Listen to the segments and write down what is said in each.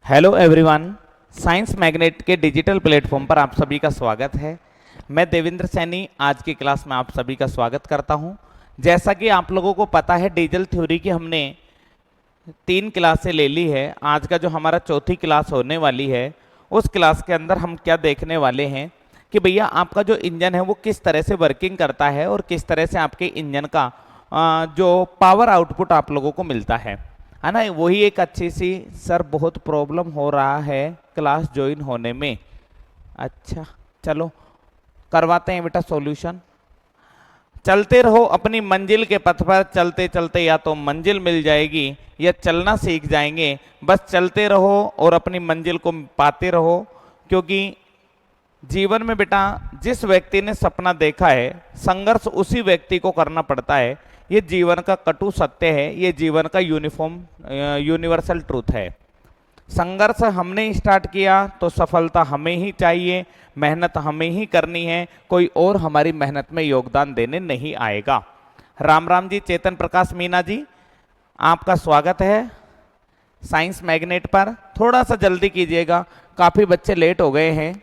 Hello everyone. Science magnet के digital platform पर आप सभी का स्वागत है। मैं देवेंद्र सैनी आज की क्लास में आप सभी का स्वागत करता हूं। जैसा कि आप लोगों को पता है, डिजिटल थ्योरी की हमने 3 क्लासें ले ली है। आज का जो हमारा चौथी क्लास होने वाली है, उस क्लास के अंदर हम क्या देखने वाले हैं कि भैया आपका जो इंजन है वो किस तरह से वर्किंग करता है और किस तरह से आपके इंजन का जो पावर आउटपुट आप लोगों को मिलता है ना। वही एक अच्छी सी सर बहुत प्रॉब्लम हो रहा है क्लास ज्वाइन होने में। अच्छा चलो करवाते हैं बेटा सॉल्यूशन। चलते रहो अपनी मंजिल के पथ पर, चलते चलते या तो मंजिल मिल जाएगी या चलना सीख जाएंगे। बस चलते रहो और अपनी मंजिल को पाते रहो, क्योंकि जीवन में बेटा जिस व्यक्ति ने सपना देखा है, संघर्ष उसी व्यक्ति को करना पड़ता है। ये जीवन का कटु सत्य है, ये जीवन का यूनिवर्सल ट्रूथ है। संघर्ष हमने स्टार्ट किया तो सफलता हमें ही चाहिए, मेहनत हमें ही करनी है, कोई और हमारी मेहनत में योगदान देने नहीं आएगा। राम राम जी, चेतन प्रकाश मीना जी, आपका स्वागत है साइंस मैग्नेट पर। थोड़ा सा जल्दी कीजिएगा, काफ़ी बच्चे लेट हो गए हैं।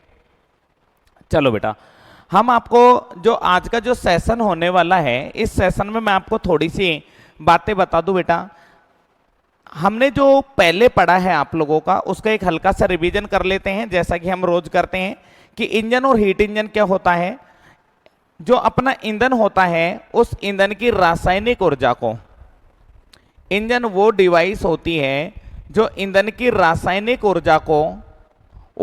चलो बेटा, हम आपको जो आज का जो सेशन होने वाला है, इस सेशन में मैं आपको थोड़ी सी बातें बता दूं बेटा। हमने जो पहले पढ़ा है आप लोगों का, उसका एक हल्का सा रिवीजन कर लेते हैं, जैसा कि हम रोज करते हैं कि इंजन और हीट इंजन क्या होता है। जो अपना ईंधन होता है, उस ईंधन की रासायनिक ऊर्जा को, इंजन वो डिवाइस होती है जो ईंधन की रासायनिक ऊर्जा को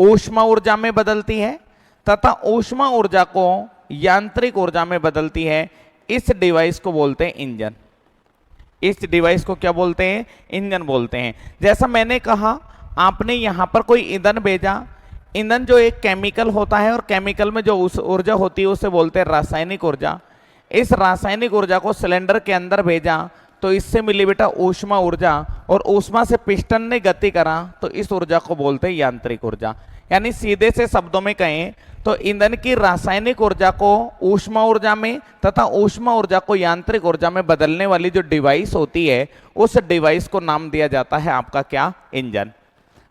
ऊष्मा ऊर्जा में बदलती है तथा ऊष्मा ऊर्जा को यांत्रिक ऊर्जा में बदलती है। इस डिवाइस को बोलते हैं इंजन। इस डिवाइस को क्या बोलते हैं? इंजन बोलते हैं। जैसा मैंने कहा, आपने यहां पर कोई ईंधन भेजा। ईंधन जो एक केमिकल होता है और केमिकल में जो उस ऊर्जा होती है उसे बोलते हैं रासायनिक ऊर्जा। इस रासायनिक ऊर्जा को सिलेंडर के अंदर भेजा तो इससे मिली बेटा ऊष्मा ऊर्जा, और ऊष्मा से पिस्टन ने गति करा तो इस ऊर्जा को बोलते हैं यांत्रिक ऊर्जा। यानी सीधे से शब्दों में कहें तो ईंधन की रासायनिक ऊर्जा को ऊष्मा ऊर्जा में तथा ऊष्मा ऊर्जा को यांत्रिक ऊर्जा में बदलने वाली जो डिवाइस होती है, उस डिवाइस को नाम दिया जाता है आपका क्या? इंजन।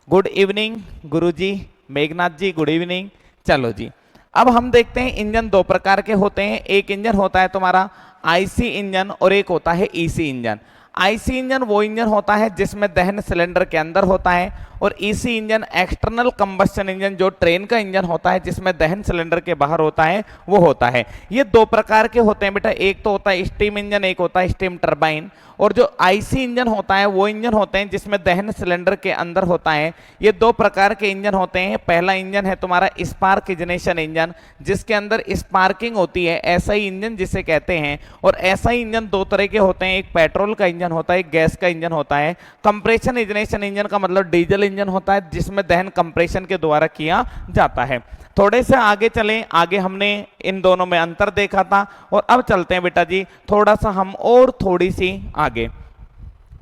गुड इवनिंग गुरुजी, मेघनाथ जी गुड इवनिंग। चलो जी, अब हम देखते हैं इंजन दो प्रकार के होते हैं। एक इंजन होता है तुम्हारा आईसी इंजन और एक होता है ईसी इंजन। आईसी इंजन वो इंजन होता है जिसमें दहन सिलेंडर के अंदर होता है, और EC engine external combustion engine जो ट्रेन का इंजन होता है जिसमें दहन सिलेंडर के बाहर होता है, वो होता है। ये दो प्रकार के होते हैं बेटा, एक तो होता है स्टीम इंजन, एक होता है स्टीम टरबाइन। और जो आईसी इंजन होता है वो इंजन होते हैं जिसमें दहन सिलेंडर के अंदर होता है। ये दो प्रकार के इंजन होते हैं। पहला इंजन है तुम्हारा स्पार्क इग्निशन इंजन, जिसके अंदर स्पार्किंग होती है, एसआई इंजन जिसे कहते हैं। और एसआई इंजन दो तरह के होते हैं, एक पेट्रोल का इंजन होता है, एक गैस का इंजन होता है। कंप्रेशन इग्निशन इंजन का मतलब डीजल इंजन होता है जिसमें दहन कंप्रेशन के द्वारा किया जाता है। थोड़े से आगे चलें, आगे हमने इन दोनों में अंतर देखा था, और अब चलते हैं बेटा जी थोड़ा सा हम और थोड़ी सी आगे।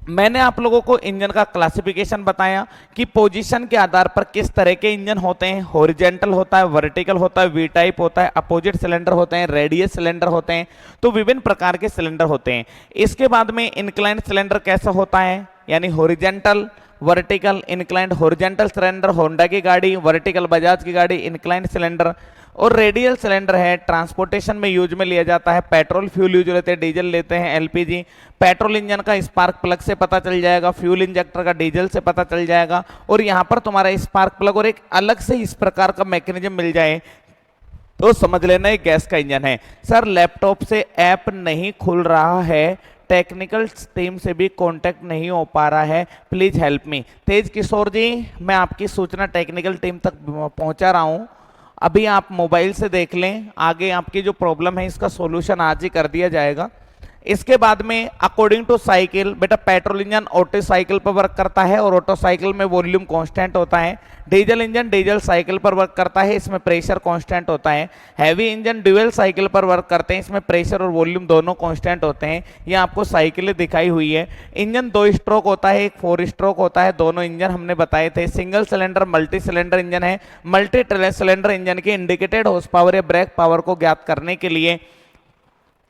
मैंने आप लोगों को इंजन का क्लासिफिकेशन बताया कि पोजीशन के आधार पर किस तरह के इंजन होते हैं। हॉरिजॉन्टल होता है, वर्टिकल होता है, वी टाइप होता है, अपोजिट सिलेंडर होते हैं, रेडियस सिलेंडर होते हैं। तो विभिन्न प्रकार के सिलेंडर होते हैं। इसके बाद में इंक्लाइंड सिलेंडर कैसा होता है, यानी horizontal, vertical, inclined. Horizontal cylinder Honda की गाड़ी, वर्टिकल बजाज की गाड़ी, इंक्लाइंड सिलेंडर। और रेडियल सिलेंडर है, ट्रांसपोर्टेशन में यूज में लिया जाता है। पेट्रोल फ्यूल यूज लेते हैं, डीजल लेते हैं, एलपीजी। पेट्रोल इंजन का स्पार्क प्लग से पता चल जाएगा, फ्यूल इंजेक्टर का डीजल से पता चल जाएगा। और यहाँ पर तुम्हारा स्पार्क प्लग और एक अलग से इस प्रकार का मैकेनिज्म मिल जाए तो समझ लेना ये गैस का इंजन है। सर लैपटॉप से ऐप नहीं खुल रहा है, टेक्निकल टीम से भी कांटेक्ट नहीं हो पा रहा है, प्लीज हेल्प मी। तेज किशोर जी, मैं आपकी सूचना टेक्निकल टीम तक पहुंचा रहा हूं। अभी आप मोबाइल से देख लें, आगे आपकी जो प्रॉब्लम है इसका सॉल्यूशन आज ही कर दिया जाएगा। इसके बाद में अकॉर्डिंग टू साइकिल, बेटा पेट्रोल इंजन ऑटो साइकिल पर वर्क करता है और ऑटो साइकिल में वॉल्यूम कांस्टेंट होता है। डीजल इंजन डीजल साइकिल पर वर्क करता है, इसमें प्रेशर कांस्टेंट होता है। हैवी इंजन ड्यूअल साइकिल पर वर्क करते हैं, इसमें प्रेशर और वॉल्यूम दोनों कांस्टेंट होते हैं। ये आपको साइकिलें दिखाई हुई है। इंजन 2 स्ट्रोक होता है, एक 4 स्ट्रोक होता है, दोनों इंजन हमने बताए थे। Single cylinder multi cylinder engine है। मल्टी सिलेंडर इंजन की इंडिकेटेड हॉर्स पावर या ब्रेक पावर को ज्ञात करने के लिए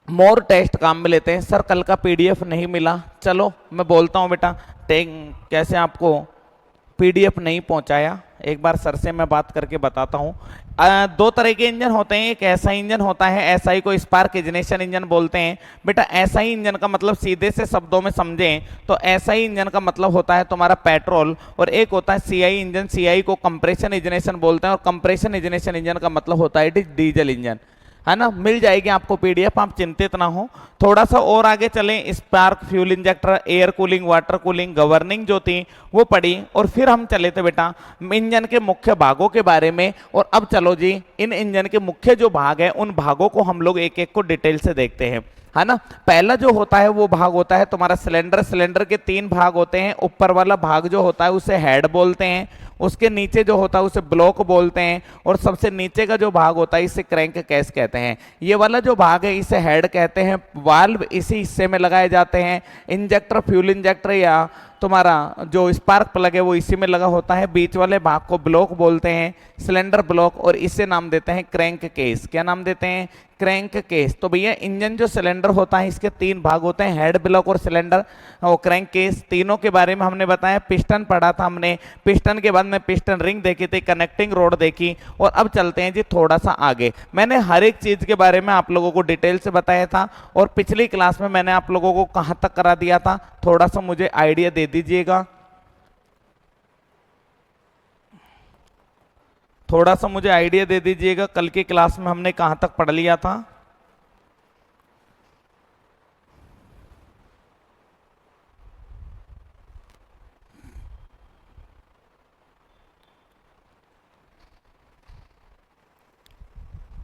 मोर टेस्ट काम में लेते हैं। सर कल का पीडीएफ नहीं मिला, चलो मैं बोलता हूं बेटा कैसे आपको पीडीएफ नहीं पहुंचाया, एक बार सर से मैं बात करके बताता हूँ। दो तरह के इंजन होते हैं, एक ऐसा इंजन होता है, एसआई को स्पार्क इग्निशन इंजन बोलते हैं। बेटा एसआई इंजन का मतलब सीधे से शब्दों में समझें तो एसआई इंजन का मतलब होता है तुम्हारा पेट्रोल, और एक होता है सीआई इंजन, सीआई को कंप्रेशन इग्निशन बोलते हैं, और कंप्रेशन इग्निशन इंजन का मतलब होता है डीजल इंजन, है ना। मिल जाएगी आपको पीडीएफ, आप चिंतित ना हो। थोड़ा सा और आगे चलें, spark, fuel injector, air cooling, water cooling, governing जो थी वो पढ़ी, और फिर हम चले थे बेटा इंजन के मुख्य भागों के बारे में। और अब चलो जी इन इंजन के मुख्य जो भाग है उन भागों को हम लोग एक एक को डिटेल से देखते हैं, है ना। पहला जो होता है वो भाग होता है तुम्हारा सिलेंडर। सिलेंडर के तीन भाग होते हैं, ऊपर वाला भाग जो होता है उसे हेड बोलते हैं, उसके नीचे जो होता है उसे ब्लॉक बोलते हैं, और सबसे नीचे का जो भाग होता है इसे क्रैंक केस कहते हैं। ये वाला जो भाग है इसे हेड कहते हैं। वाल्व इसी हिस्से में लगाए जाते हैं। इंजेक्टर, फ्यूल इंजेक्टर या तुम्हारा जो स्पार्क प्लग है वो इसी में लगा होता है। बीच वाले भाग को ब्लॉक बोलते हैं, सिलेंडर ब्लॉक, और इसे नाम देते हैं क्रैंक केस। क्या नाम देते हैं? Crank case. तो भैया इंजन जो सिलेंडर होता है इसके तीन भाग होते हैं, हेड, ब्लॉक और सिलेंडर और क्रैंक केस। तीनों के बारे में हमने बताया। पिस्टन पढ़ा था हमने, पिस्टन के बाद में पिस्टन रिंग देखी थी, कनेक्टिंग रोड देखी। और अब चलते हैं जी थोड़ा सा आगे। मैंने हर एक चीज के बारे में आप लोगों को डिटेल से बताया था, और पिछली क्लास में मैंने आप लोगों को कहां तक करा दिया था, थोड़ा सा मुझे आइडिया दे दीजिएगा। थोड़ा सा मुझे आइडिया दे दीजिएगा, कल की क्लास में हमने कहां तक पढ़ लिया था।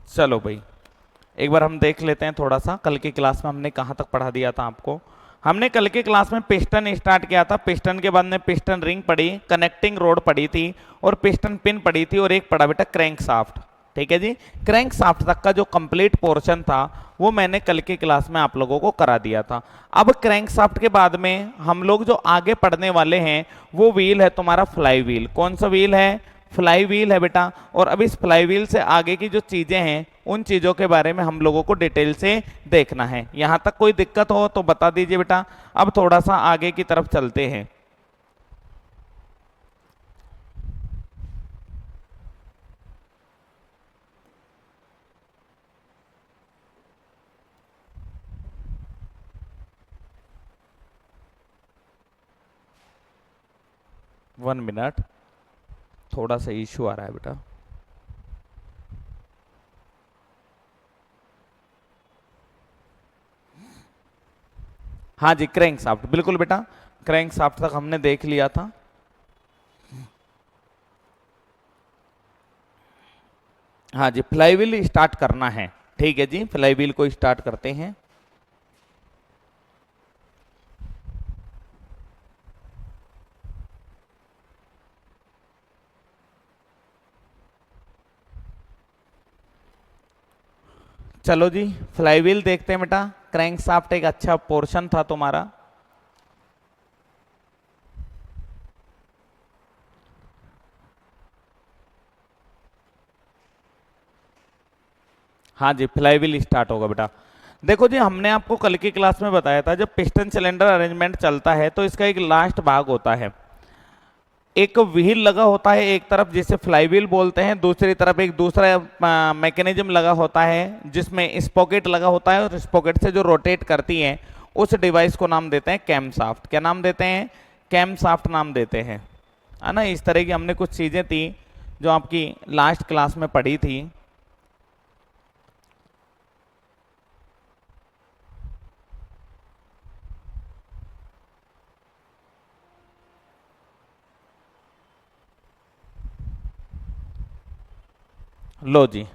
चलो भाई एक बार हम देख लेते हैं थोड़ा सा, कल की क्लास में हमने कहां तक पढ़ा दिया था आपको। हमने कल की क्लास में पिस्टन स्टार्ट किया था, पिस्टन के बाद में पिस्टन रिंग पढ़ी, कनेक्टिंग रोड पढ़ी थी, और पिस्टन पिन पढ़ी थी, और एक पढ़ा बेटा क्रैंक शाफ्ट। ठीक है जी, क्रैंक शाफ्ट तक का जो कंप्लीट पोर्शन था वो मैंने कल की क्लास में आप लोगों को करा दिया था। अब क्रैंक शाफ्ट के बाद में हम लोग जो आगे पढ़ने वाले हैं वो व्हील है तुम्हारा फ्लाई व्हील। कौन सा व्हील है? फ्लाई व्हील है बेटा। और अब इस फ्लाई व्हील से आगे की जो चीजें हैं उन चीजों के बारे में हम लोगों को डिटेल से देखना है। यहां तक कोई दिक्कत हो तो बता दीजिए बेटा। अब थोड़ा सा आगे की तरफ चलते हैं। वन मिनट, थोड़ा सा इश्यू आ रहा है बेटा। हाँ जी, क्रैंक शाफ्ट बिल्कुल बेटा, क्रैंक शाफ्ट तक हमने देख लिया था। हाँ जी, फ्लाईव्हील स्टार्ट करना है। ठीक है जी, फ्लाईव्हील को स्टार्ट करते हैं। चलो जी फ्लाईव्हील देखते हैं बेटा। क्रैंक शाफ्ट एक अच्छा पोर्शन था तुम्हारा। हाँ जी, फ्लाईव्हील स्टार्ट होगा बेटा। देखो जी हमने आपको कल की क्लास में बताया था जब पिस्टन सिलेंडर अरेंजमेंट चलता है तो इसका एक लास्ट भाग होता है, एक व्हील लगा होता है एक तरफ जिसे फ्लाईव्हील बोलते हैं, दूसरी तरफ एक दूसरा मैकेनिज्म लगा होता है जिसमें स्पॉकेट लगा होता है, और स्पॉकेट से जो रोटेट करती है उस डिवाइस को नाम देते हैं कैम शाफ्ट। क्या नाम देते हैं? कैम शाफ्ट नाम देते हैं, है ना। इस तरह की हमने कुछ चीजें थी जो आपकी लास्ट क्लास में पढ़ी थी। लो जी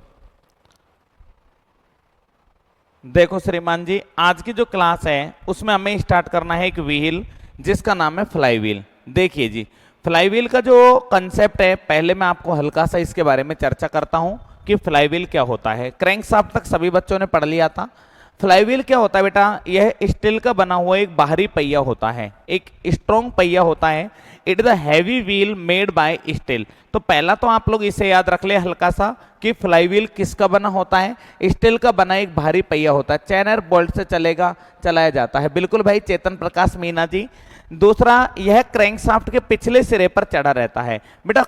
देखो श्रीमान जी, आज की जो क्लास है उसमें हमें स्टार्ट करना है एक व्हील जिसका नाम है फ्लाई व्हील। देखिए जी, फ्लाई व्हील का जो कंसेप्ट है पहले मैं आपको हल्का सा इसके बारे में चर्चा करता हूं कि फ्लाई व्हील क्या होता है। क्रैंक शाफ्ट तक सभी बच्चों ने पढ़ लिया था। फ्लाईव्हील क्या होता है बेटा, यह स्टील का बना हुआ एक बाहरी पहिया होता है, एक स्ट्रॉन्ग पहिया होता है। It is a heavy wheel made by steel. तो पहला तो आप लोग इसे याद रख ले हल्का सा कि फ्लाईव्हील किसका बना होता है, स्टील का बना एक भारी पहिया होता है, चैन और बोल्ट से चलाया जाता है। बिल्कुल भाई चेतन प्रकाश मीना जी। दूसरा, यह क्रैंकशाफ्ट के पिछले सिरे पर चढ़ा रहता है बेटा,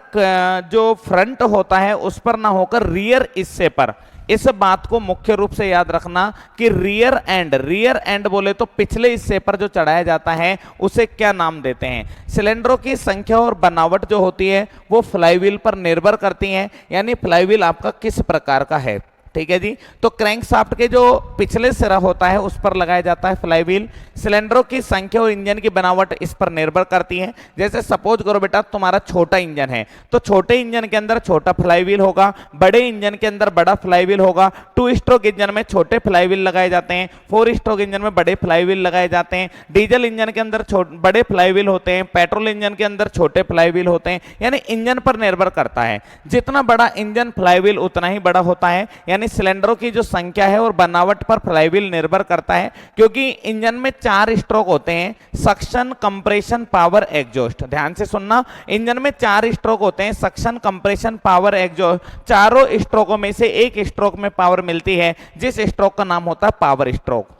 जो फ्रंट होता है उस पर ना होकर रियर हिस्से पर। इस बात को मुख्य रूप से याद रखना कि रियर एंड बोले तो पिछले हिस्से पर जो चढ़ाया जाता है उसे क्या नाम देते हैं। सिलेंडरों की संख्या और बनावट जो होती है वो फ्लाईव्हील पर निर्भर करती है, यानी फ्लाईव्हील आपका किस प्रकार का है। ठीक है जी। तो क्रैंकशाफ्ट के जो पिछले सिरा होता है उस पर लगाया जाता है फ्लाईव्हील। सिलेंडरों की संख्या और इंजन की बनावट इस पर निर्भर करती है। जैसे सपोज करो बेटा तुम्हारा छोटा इंजन है तो छोटे इंजन के अंदर छोटा फ्लाईव्हील होगा, बड़े इंजन के अंदर बड़ा फ्लाईव्हील होगा। 2 स्ट्रोक इंजन में छोटे फ्लाईव्हील लगाए जाते हैं, 4 स्ट्रोक इंजन में बड़े फ्लाईव्हील लगाए जाते हैं। डीजल इंजन के अंदर बड़े फ्लाईव्हील होते हैं, पेट्रोल इंजन के अंदर छोटे फ्लाईव्हील होते हैं। यानी इंजन पर निर्भर करता है, जितना बड़ा इंजन फ्लाईव्हील उतना ही बड़ा होता है। यानी सिलेंडरों की जो संख्या है और बनावट पर फ्लाईव्हील निर्भर करता है, क्योंकि इंजन में 4 स्ट्रोक होते हैं, सक्शन, कंप्रेशन, पावर, एग्जॉस्ट। ध्यान से सुनना, इंजन में 4 स्ट्रोक होते हैं, सक्शन, कंप्रेशन, पावर, एग्जॉस्ट। चारों स्ट्रोकों में से एक स्ट्रोक में पावर मिलती है, जिस स्ट्रोक का नाम होता है पावर स्ट्रोक।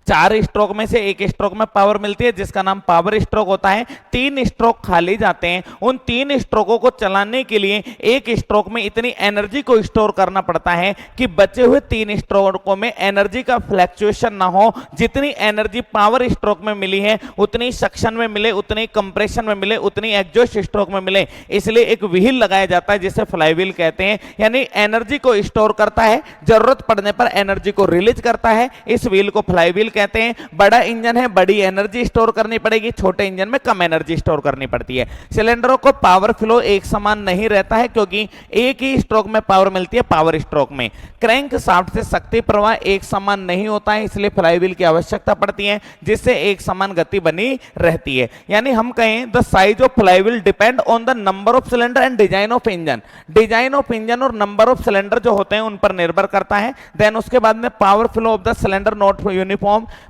4 स्ट्रोक में से एक स्ट्रोक में पावर मिलती है जिसका नाम पावर स्ट्रोक होता है। 3 स्ट्रोक खाली जाते हैं, उन 3 स्ट्रोकों को चलाने के लिए एक स्ट्रोक में इतनी एनर्जी को स्टोर करना पड़ता है कि बचे हुए 3 स्ट्रोकों में एनर्जी का फ्लक्चुएशन ना हो। जितनी एनर्जी पावर स्ट्रोक में मिली है उतनी सक्शन में मिले, उतनी कंप्रेशन में मिले, उतनी एग्जॉस्ट स्ट्रोक में मिले। इसलिए एक व्हील लगाया जाता है जिसे फ्लाईव्हील कहते हैं, यानी एनर्जी को स्टोर करता है, जरूरत पड़ने पर एनर्जी को रिलीज करता है। इस व्हील को फ्लाईव्हील कहते हैं। बड़ा इंजन है, बड़ी एनर्जी स्टोर करनी पड़ेगी, छोटे इंजन में कम एनर्जी स्टोर करनी पड़ती है। सिलेंडरों को पावर फ्लो एक समान नहीं रहता है क्योंकि एक ही स्ट्रोक में पावर मिलती है, पावर स्ट्रोक में। क्रैंक शाफ्ट से शक्ति प्रवाह एक समान नहीं होता है, इसलिए फ्लाईव्हील की आवश्यकता पड़ती है जिससे एक समान गति बनी रहती है। यानी हम कहें the size of flywheel depend on the number of cylinder and design of engine. Design of engine और नंबर ऑफ सिलेंडर जो होते हैं उन पर निर्भर करता है। देन उसके बाद में power flow of the cylinder not uniform.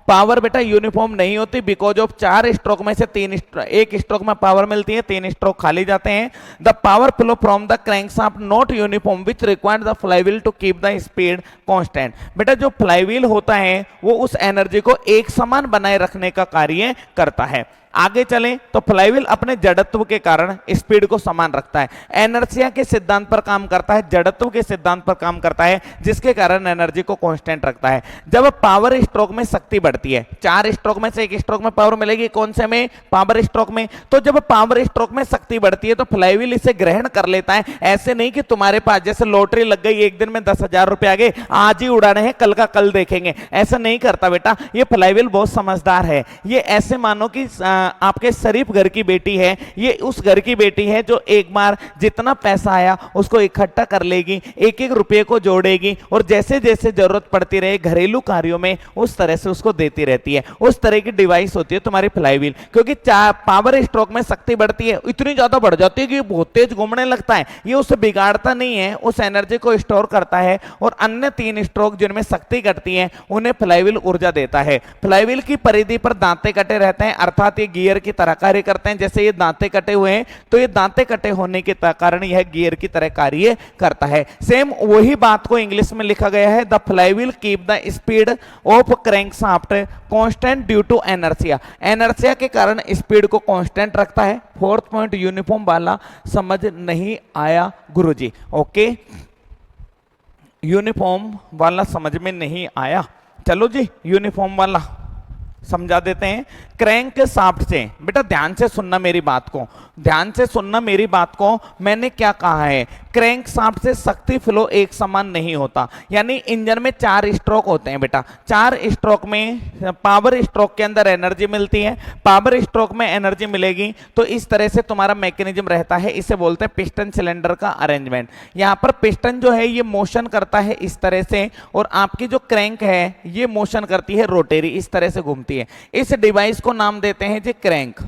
Power बेटा यूनिफॉर्म नहीं होती बिकॉज ऑफ 4 स्ट्रोक में से एक स्ट्रोक में पावर मिलती है, 3 स्ट्रोक खाली जाते हैं। The power flow from the crankshaft not uniform which required the flywheel to keep the speed constant. बेटा जो फ्लाईव्हील होता है वो उस एनर्जी को एक समान बनाए रखने का कार्य करता है। आगे चलें तो फ्लाईव्हील अपने जड़त्व के कारण स्पीड को समान रखता है, एनर्सिया के सिद्धांत पर काम करता है, जड़त्व के सिद्धांत पर काम करता है, जिसके कारण एनर्जी को कांस्टेंट रखता है। जब पावर स्ट्रोक में शक्ति बढ़ती है, 4 स्ट्रोक में से एक स्ट्रोक में पावर मिलेगी, कौन से में, पावर स्ट्रोक में। तो जब पावर स्ट्रोक में शक्ति बढ़ती है तो फ्लाईव्हील इसे ग्रहण कर लेता है। ऐसे नहीं कि तुम्हारे पास जैसे लॉटरी लग गई, एक दिन में 10,000 रुपए आ गए, आज ही उड़ाने हैं, कल का कल देखेंगे, ऐसा नहीं करता बेटा। ये फ्लाईव्हील बहुत समझदार है। ये ऐसे मानो कि आपके शरीफ घर की बेटी है, ये उस घर की बेटी है जो एक बार जितना पैसा आया उसको इकट्ठा कर लेगी, एक एक रुपये को जोड़ेगी और जैसे जैसे जरूरत पड़ती रहे घरेलू कार्यों में उस तरह से उसको देती रहती है। उस तरह की डिवाइस होती है तुम्हारी फ्लाईव्हील। क्योंकि पावर स्ट्रोक में शक्ति बढ़ती है, इतनी ज्यादा बढ़ जाती है कि बहुत तेज घूमने लगता है। ये उसे बिगाड़ता नहीं है, उस एनर्जी को स्टोर करता है और अन्य 3 स्ट्रोक जिनमें शक्ति घटती है उन्हें फ्लाईव्हील ऊर्जा देता है। फ्लाईव्हील की परिधि पर दांते कटे रहते हैं, अर्थात ये गियर की तरह कार्य करते हैं। जैसे ये दांते कटे हुए हैं तो ये दांते कटे होने के कारण यह गियर की तरह कार्य करता है। सेम वही बात को इंग्लिश में लिखा गया है, the flywheel keep the speed of crankshaft constant due to inertia. Inertia के कारण स्पीड को कांस्टेंट रखता है। 4th पॉइंट यूनिफॉर्म वाला समझ नहीं आया गुरुजी? ओके, यूनिफॉर्म वाला समझ में नहीं आया, चलो जी यूनिफॉर्म वाला समझा देते हैं। क्रैंक शाफ्ट से बेटा ध्यान से सुनना मेरी बात को, ध्यान से सुनना मेरी बात को। मैंने क्या कहा है, क्रैंक शाफ्ट से शक्ति फ्लो एक समान नहीं होता। यानी इंजन में 4 स्ट्रोक होते हैं बेटा, 4 स्ट्रोक में पावर स्ट्रोक के अंदर एनर्जी मिलती है, पावर स्ट्रोक में एनर्जी मिलेगी। तो इस तरह से तुम्हारा मैकेनिज्म रहता है, इसे बोलते हैं पिस्टन सिलेंडर का अरेंजमेंट। यहाँ पर पिस्टन जो है ये मोशन करता है इस तरह से और आपकी जो क्रैंक है ये मोशन करती है रोटेरी, इस तरह से घूमती है। इस डिवाइस को नाम देते हैं जी क्रैंक।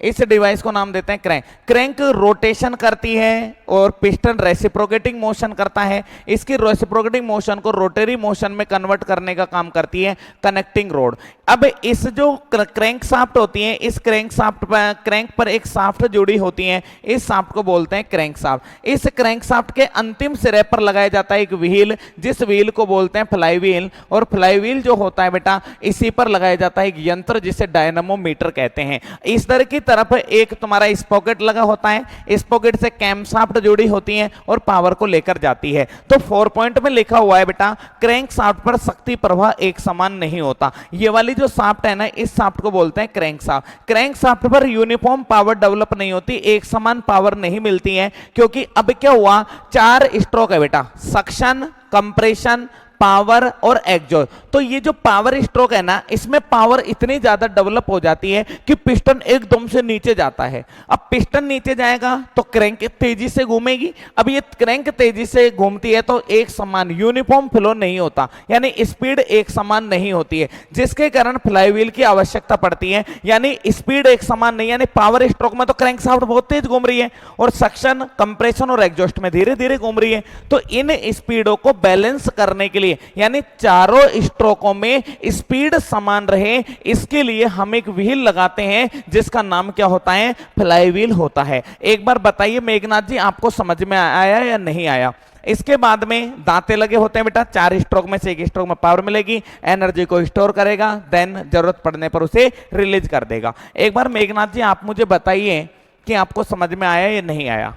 इस डिवाइस को नाम देते हैं क्रैंक। क्रैंक रोटेशन करती है और पिस्टन रेसिप्रोकेटिंग मोशन करता है। इसकी रेसिप्रोकेटिंग मोशन को रोटरी मोशन में कन्वर्ट करने का काम करती है कनेक्टिंग रोड। अब इस जो क्रैंक शाफ्ट होती है, इस क्रैंक शाफ्ट पर, क्रैंक पर एक शाफ्ट जुड़ी होती है, इस शाफ्ट को बोलते हैं क्रैंक शाफ्ट। इस क्रैंक शाफ्ट के अंतिम सिरे पर लगाया जाता है एक व्हील, जिस व्हील को बोलते हैं फ्लाई व्हील। और फ्लाई व्हील जो होता है बेटा, इसी पर लगाया जाता है एक यंत्र जिसे डायनामोमीटर कहते हैं। इस तरह की तरफ एक तुम्हारा स्पॉकेट लगा होता है, स्पॉकेट से कैम शाफ्ट जुड़ी होती है और पावर को लेकर जाती है। तो 4 पॉइंट में लिखा हुआ है बेटा, क्रैंक शाफ्ट पर शक्ति प्रवाह एक समान नहीं होता। ये वाली जो शाफ्ट है ना, इस शाफ्ट को बोलते हैं क्रैंक शाफ्ट। क्रैंक शाफ्ट पर यूनिफॉर्म पावर डेवलप नहीं होती, एक समान पावर नहीं मिलती है, क्योंकि अब क्या हुआ, 4 स्ट्रोक है बेटा, सक्शन, कंप्रेशन, पावर और एग्जॉस्ट। तो ये जो पावर स्ट्रोक है ना, इसमें पावर इतनी ज्यादा डेवलप हो जाती है कि पिस्टन एकदम से नीचे जाता है। अब पिस्टन नीचे जाएगा तो क्रैंक तेजी से घूमेगी। अब ये क्रैंक तेजी से घूमती है तो एक समान यूनिफॉर्म फ्लो नहीं होता, यानी स्पीड एक समान नहीं होती है, जिसके कारण फ्लाईव्हील की आवश्यकता पड़ती है। यानी स्पीड एक समान नहीं, यानी पावर स्ट्रोक में तो क्रैंक शाफ्ट बहुत तेज घूम रही है और सक्शन, कंप्रेशन और एग्जॉस्ट में धीरे धीरे घूम रही है। तो इन स्पीडों को बैलेंस करने के लिए, यानी चारों स्ट्रोकों में स्पीड समान रहे, इसके लिए हम एक व्हील लगाते हैं जिसका नाम क्या होता है, फ्लाई व्हील होता है। एक बार बताइए मेघनाथ जी, आपको समझ में आया या नहीं आया? इसके बाद में दांते लगे होते हैं बेटा, 4 स्ट्रोक में से एक स्ट्रोक में पावर मिलेगी, एनर्जी को स्टोर करेगा, देन जरूरत पड़ने पर उसे रिलीज कर देगा। एक बार मेघनाथ जी आप मुझे बताइए कि आपको समझ में आया या नहीं आया?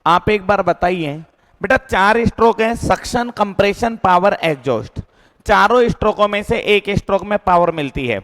आप एक बार बताइए बेटा, 4 स्ट्रोक है, सक्शन, कंप्रेशन, पावर, एग्जॉस्ट। चारों स्ट्रोकों में से एक स्ट्रोक में पावर मिलती है,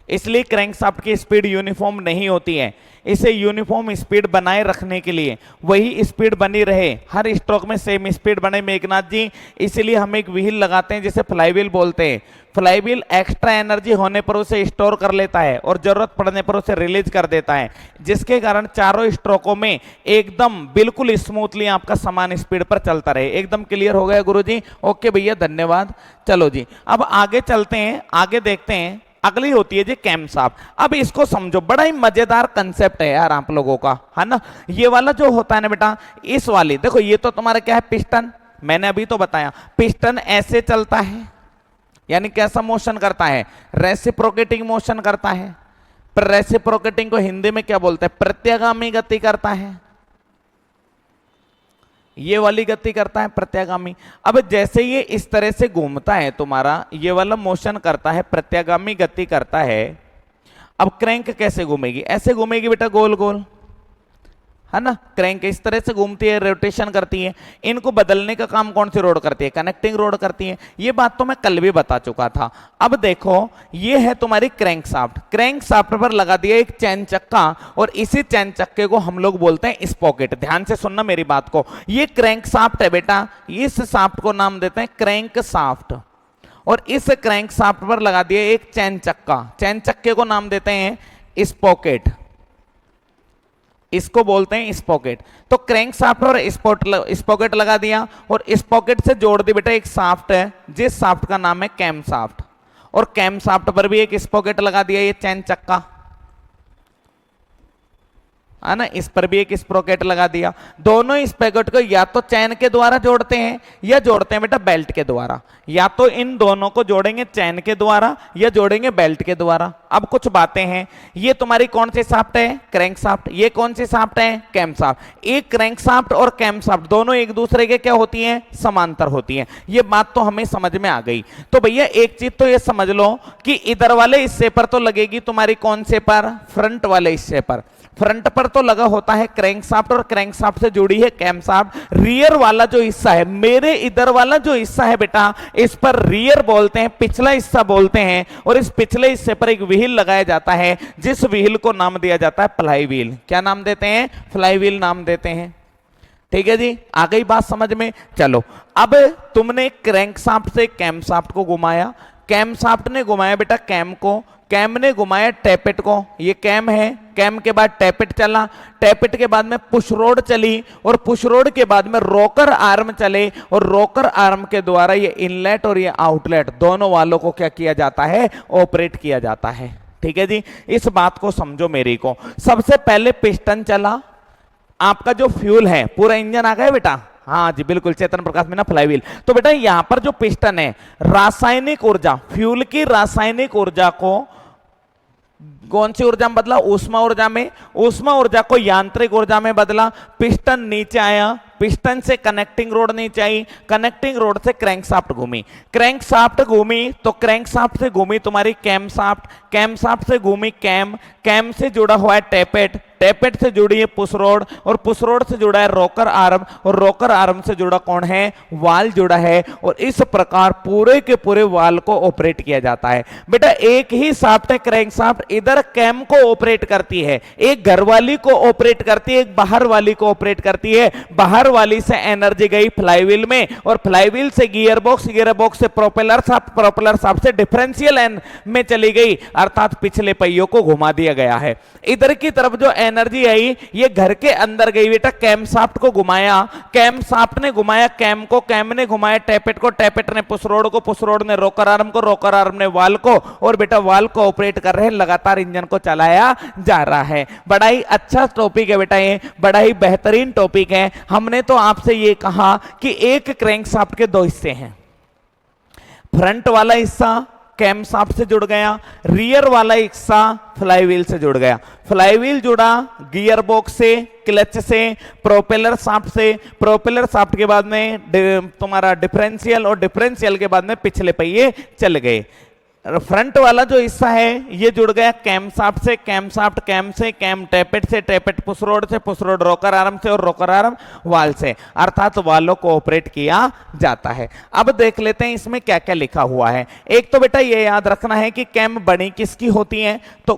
इसलिए क्रैंकशाफ्ट की स्पीड यूनिफॉर्म नहीं होती है। इसे यूनिफॉर्म स्पीड बनाए रखने के लिए, वही स्पीड बनी रहे, हर स्ट्रोक में सेम स्पीड बने मेघनाथ जी, इसलिए हम एक व्हील लगाते हैं जिसे फ्लाईव्हील बोलते हैं। फ्लाईव्हील एक्स्ट्रा एनर्जी होने पर उसे स्टोर कर लेता है और जरूरत पड़ने पर उसे रिलीज कर देता है, जिसके कारण चारों स्ट्रोकों में एकदम बिल्कुल स्मूथली आपका समान स्पीड पर चलता रहे। एकदम क्लियर हो गया गुरुजी? ओके भैया, धन्यवाद। चलो जी, अब आगे चलते हैं, आगे देखते हैं। अगली होती है जी कैम शाफ्ट। अब इसको समझो, बड़ा ही मजेदार कंसेप्ट है यार आप लोगों का, है ना। ये वाला जो होता है ना बेटा, इस वाली देखो, ये तो तुम्हारा क्या है, पिस्टन। मैंने अभी तो बताया पिस्टन ऐसे चलता है, यानी कैसा मोशन करता है, रेसिप्रोकेटिंग मोशन करता है। पर रेसिप्रोकेटिंग को हिंदी में क्या बोलते हैं, प्रत्यागामी गति करता है। ये वाली गति करता है प्रत्यागामी। अब जैसे ये इस तरह से घूमता है तुम्हारा, ये वाला मोशन करता है, प्रत्यागामी गति करता है। अब क्रैंक कैसे घूमेगी? ऐसे घूमेगी बेटा, गोल गोल, है ना। क्रैंक इस तरह से घूमती है, रोटेशन करती है। इनको बदलने का काम कौन सी रोड करती है? कनेक्टिंग रोड करती है। ये बात तो मैं कल भी बता चुका था। अब देखो, ये है तुम्हारी क्रैंक शाफ्ट। क्रैंक शाफ्ट पर लगा दिया एक चैन चक्का, और इसी चैन चक्के को हम लोग बोलते हैं स्पॉकेट। ध्यान से सुनना मेरी बात को, ये क्रैंक शाफ्ट है बेटा, इस शाफ्ट को नाम देते हैं क्रैंक शाफ्ट। और इस क्रैंक शाफ्ट पर लगा दिया एक चैन चक्का, चैन चक्के को नाम देते हैं स्पॉकेट। इसको बोलते हैं स्पॉकेट। तो क्रैंक शाफ्ट और स्पॉकेट लगा दिया, और स्पॉकेट से जोड़ दी बेटा एक शाफ्ट है, जिस शाफ्ट का नाम है कैम शाफ्ट। और कैम शाफ्ट पर भी एक स्पॉकेट लगा दिया, ये चैन चक्का है ना, इस पर भी एक स्प्रोकेट लगा दिया। दोनों स्पॉकेट को या तो चैन के द्वारा जोड़ते हैं या जोड़ते हैं बेटा बेल्ट के द्वारा। या तो इन दोनों को जोड़ेंगे चैन के द्वारा या जोड़ेंगे बेल्ट के द्वारा। अब कुछ बातें हैं, ये तुम्हारी कौन सी शाफ्ट है? Crank shaft. ये कौन सी शाफ्ट है? Cam shaft. एक क्रैंक शाफ्ट और कैम शाफ्ट दोनों एक दूसरे के क्या होती हैं? समांतर होती हैं। ये बात तो हमें समझ में आ गई। तो भैया एक चीज तो ये समझ लो कि इधर वाले हिस्से पर तो लगेगी तुम्हारी कौन से पर? फ्रंट वाले हिस्से पर। फ्रंट पर तो लगा होता है क्रैंक शाफ्ट, और क्रैंक शाफ्ट से जुड़ी है कैम शाफ्ट। रियर वाला जो हिस्सा है, मेरे इधर वाला जो हिस्सा है बेटा, इस पर रियर बोलते हैं, पिछला हिस्सा बोलते हैं। और इस पिछले हिस्से पर एक व्हील लगाया जाता है, जिस व्हील को नाम दिया जाता है फ्लाई व्हील। क्या नाम देते हैं? फ्लाई व्हील नाम देते हैं। ठीक है जी, आ गई बात समझ में? चलो, अब तुमने क्रैंक शाफ्ट से कैम शाफ्ट को घुमाया, कैम शाफ्ट ने घुमाया बेटा कैम को, कैम ने घुमाया टैपेट को, ये कैम है, कैम के बाद टैपेट चला, टैपेट के बाद में पुश रोड चली और पुश रोड के बाद में रोकर आर्म चले और रोकर आर्म के द्वारा ये इनलेट और ये आउटलेट दोनों वालों को क्या किया जाता है, ऑपरेट किया जाता है। ठीक है जी, इस बात को समझो मेरी को। सबसे पहले पिस्टन चला, आपका जो फ्यूल है, पूरा इंजन आ गया बेटा, हाँ जी बिल्कुल चेतन प्रकाश में ना फ्लाईव्हील। तो बेटा यहां पर जो पिस्टन है, रासायनिक ऊर्जा, फ्यूल की रासायनिक ऊर्जा को कौन सी ऊर्जा में बदला, ऊष्मा ऊर्जा में, ऊष्मा ऊर्जा को यांत्रिक ऊर्जा में बदला। पिस्टन नीचे आया, पिस्टन से कनेक्टिंग रोड नीचे आई, कनेक्टिंग रोड से क्रैंकशाफ्ट घूमी, क्रैंकशाफ्ट घूमी तो क्रैंकशाफ्ट से घूमी तुम्हारी कैमशाफ्ट, कैमशाफ्ट से घूमी कैम, कैम से जुड़ा हुआ है टैपेट, टैपेट से जुड़ी है पुश रोड और पुश रोड से जुड़ा है रोकर आर्म और रोकर आर्म से जुड़ा कौन है, वाल जुड़ा है। और इस प्रकार पूरे के पूरे वाल को ऑपरेट किया जाता है। बेटा एक ही शाफ्ट है क्रैंकशाफ्ट, इधर कैम को ऑपरेट करती है, एक घर वाली को ऑपरेट करती है, एक बाहर वाली को ऑपरेट करती है। बाहर वाली से एनर्जी गई फ्लाईव्हील में और फ्लाईव्हील से गियरबॉक्स, गियरबॉक्स से प्रोपेलर शाफ्ट, प्रोपेलर शाफ्ट से डिफरेंशियल एन में चली गई, अर्थात पिछले पहियों को घुमा दिया गया है। इधर की तरफ जो एनर्जी आई ये घर के अंदर गई बेटा, कैम शाफ्ट को घुमाया, कैम शाफ्ट ने घुमाया कैम को, कैम ने घुमाया टैपेट को, टैपेट ने पुश रोड को, पुश रोड ने रोकर आर्म को, रोकर आर्म ने वाल को, और बेटा वाल को ऑपरेट कर रहे हैं, लगातार इंजन को चलाया जा रहा है। बड़ा ही अच्छा टॉपिक है बेटा, ये बड़ा ही बेहतरीन टॉपिक है। हमने तो आपसे ये कहा कि एक क्रैंकशाफ्ट के दो हिस्से हैं, फ्रंट वाला हिस्सा कैमशाफ्ट से जुड़ गया, रियर वाला हिस्सा फ्लाईव्हील से जुड़ गया, फ्लाईव्हील जुड़ा गियरबॉक्स से, क्लच से, प्रोपेलर शाफ्ट से, प्रोपेलर शाफ्ट के बाद में तुम्हारा डिफरेंशियल और डिफरेंशियल के बाद में पिछले पहिए चल गए। फ्रंट वाला जो हिस्सा है ये जुड़ गया कैम शाफ्ट से, कैम शाफ्ट कैम से, कैम टैपेट से, टैपेट पुश रोड से, पुश रोड रोकर आर्म से और रोकर आर्म वाल से, अर्थात वालों को ऑपरेट किया जाता है। अब देख लेते हैं इसमें क्या क्या लिखा हुआ है। एक तो बेटा ये याद रखना है कि कैम बनी किसकी होती है, तो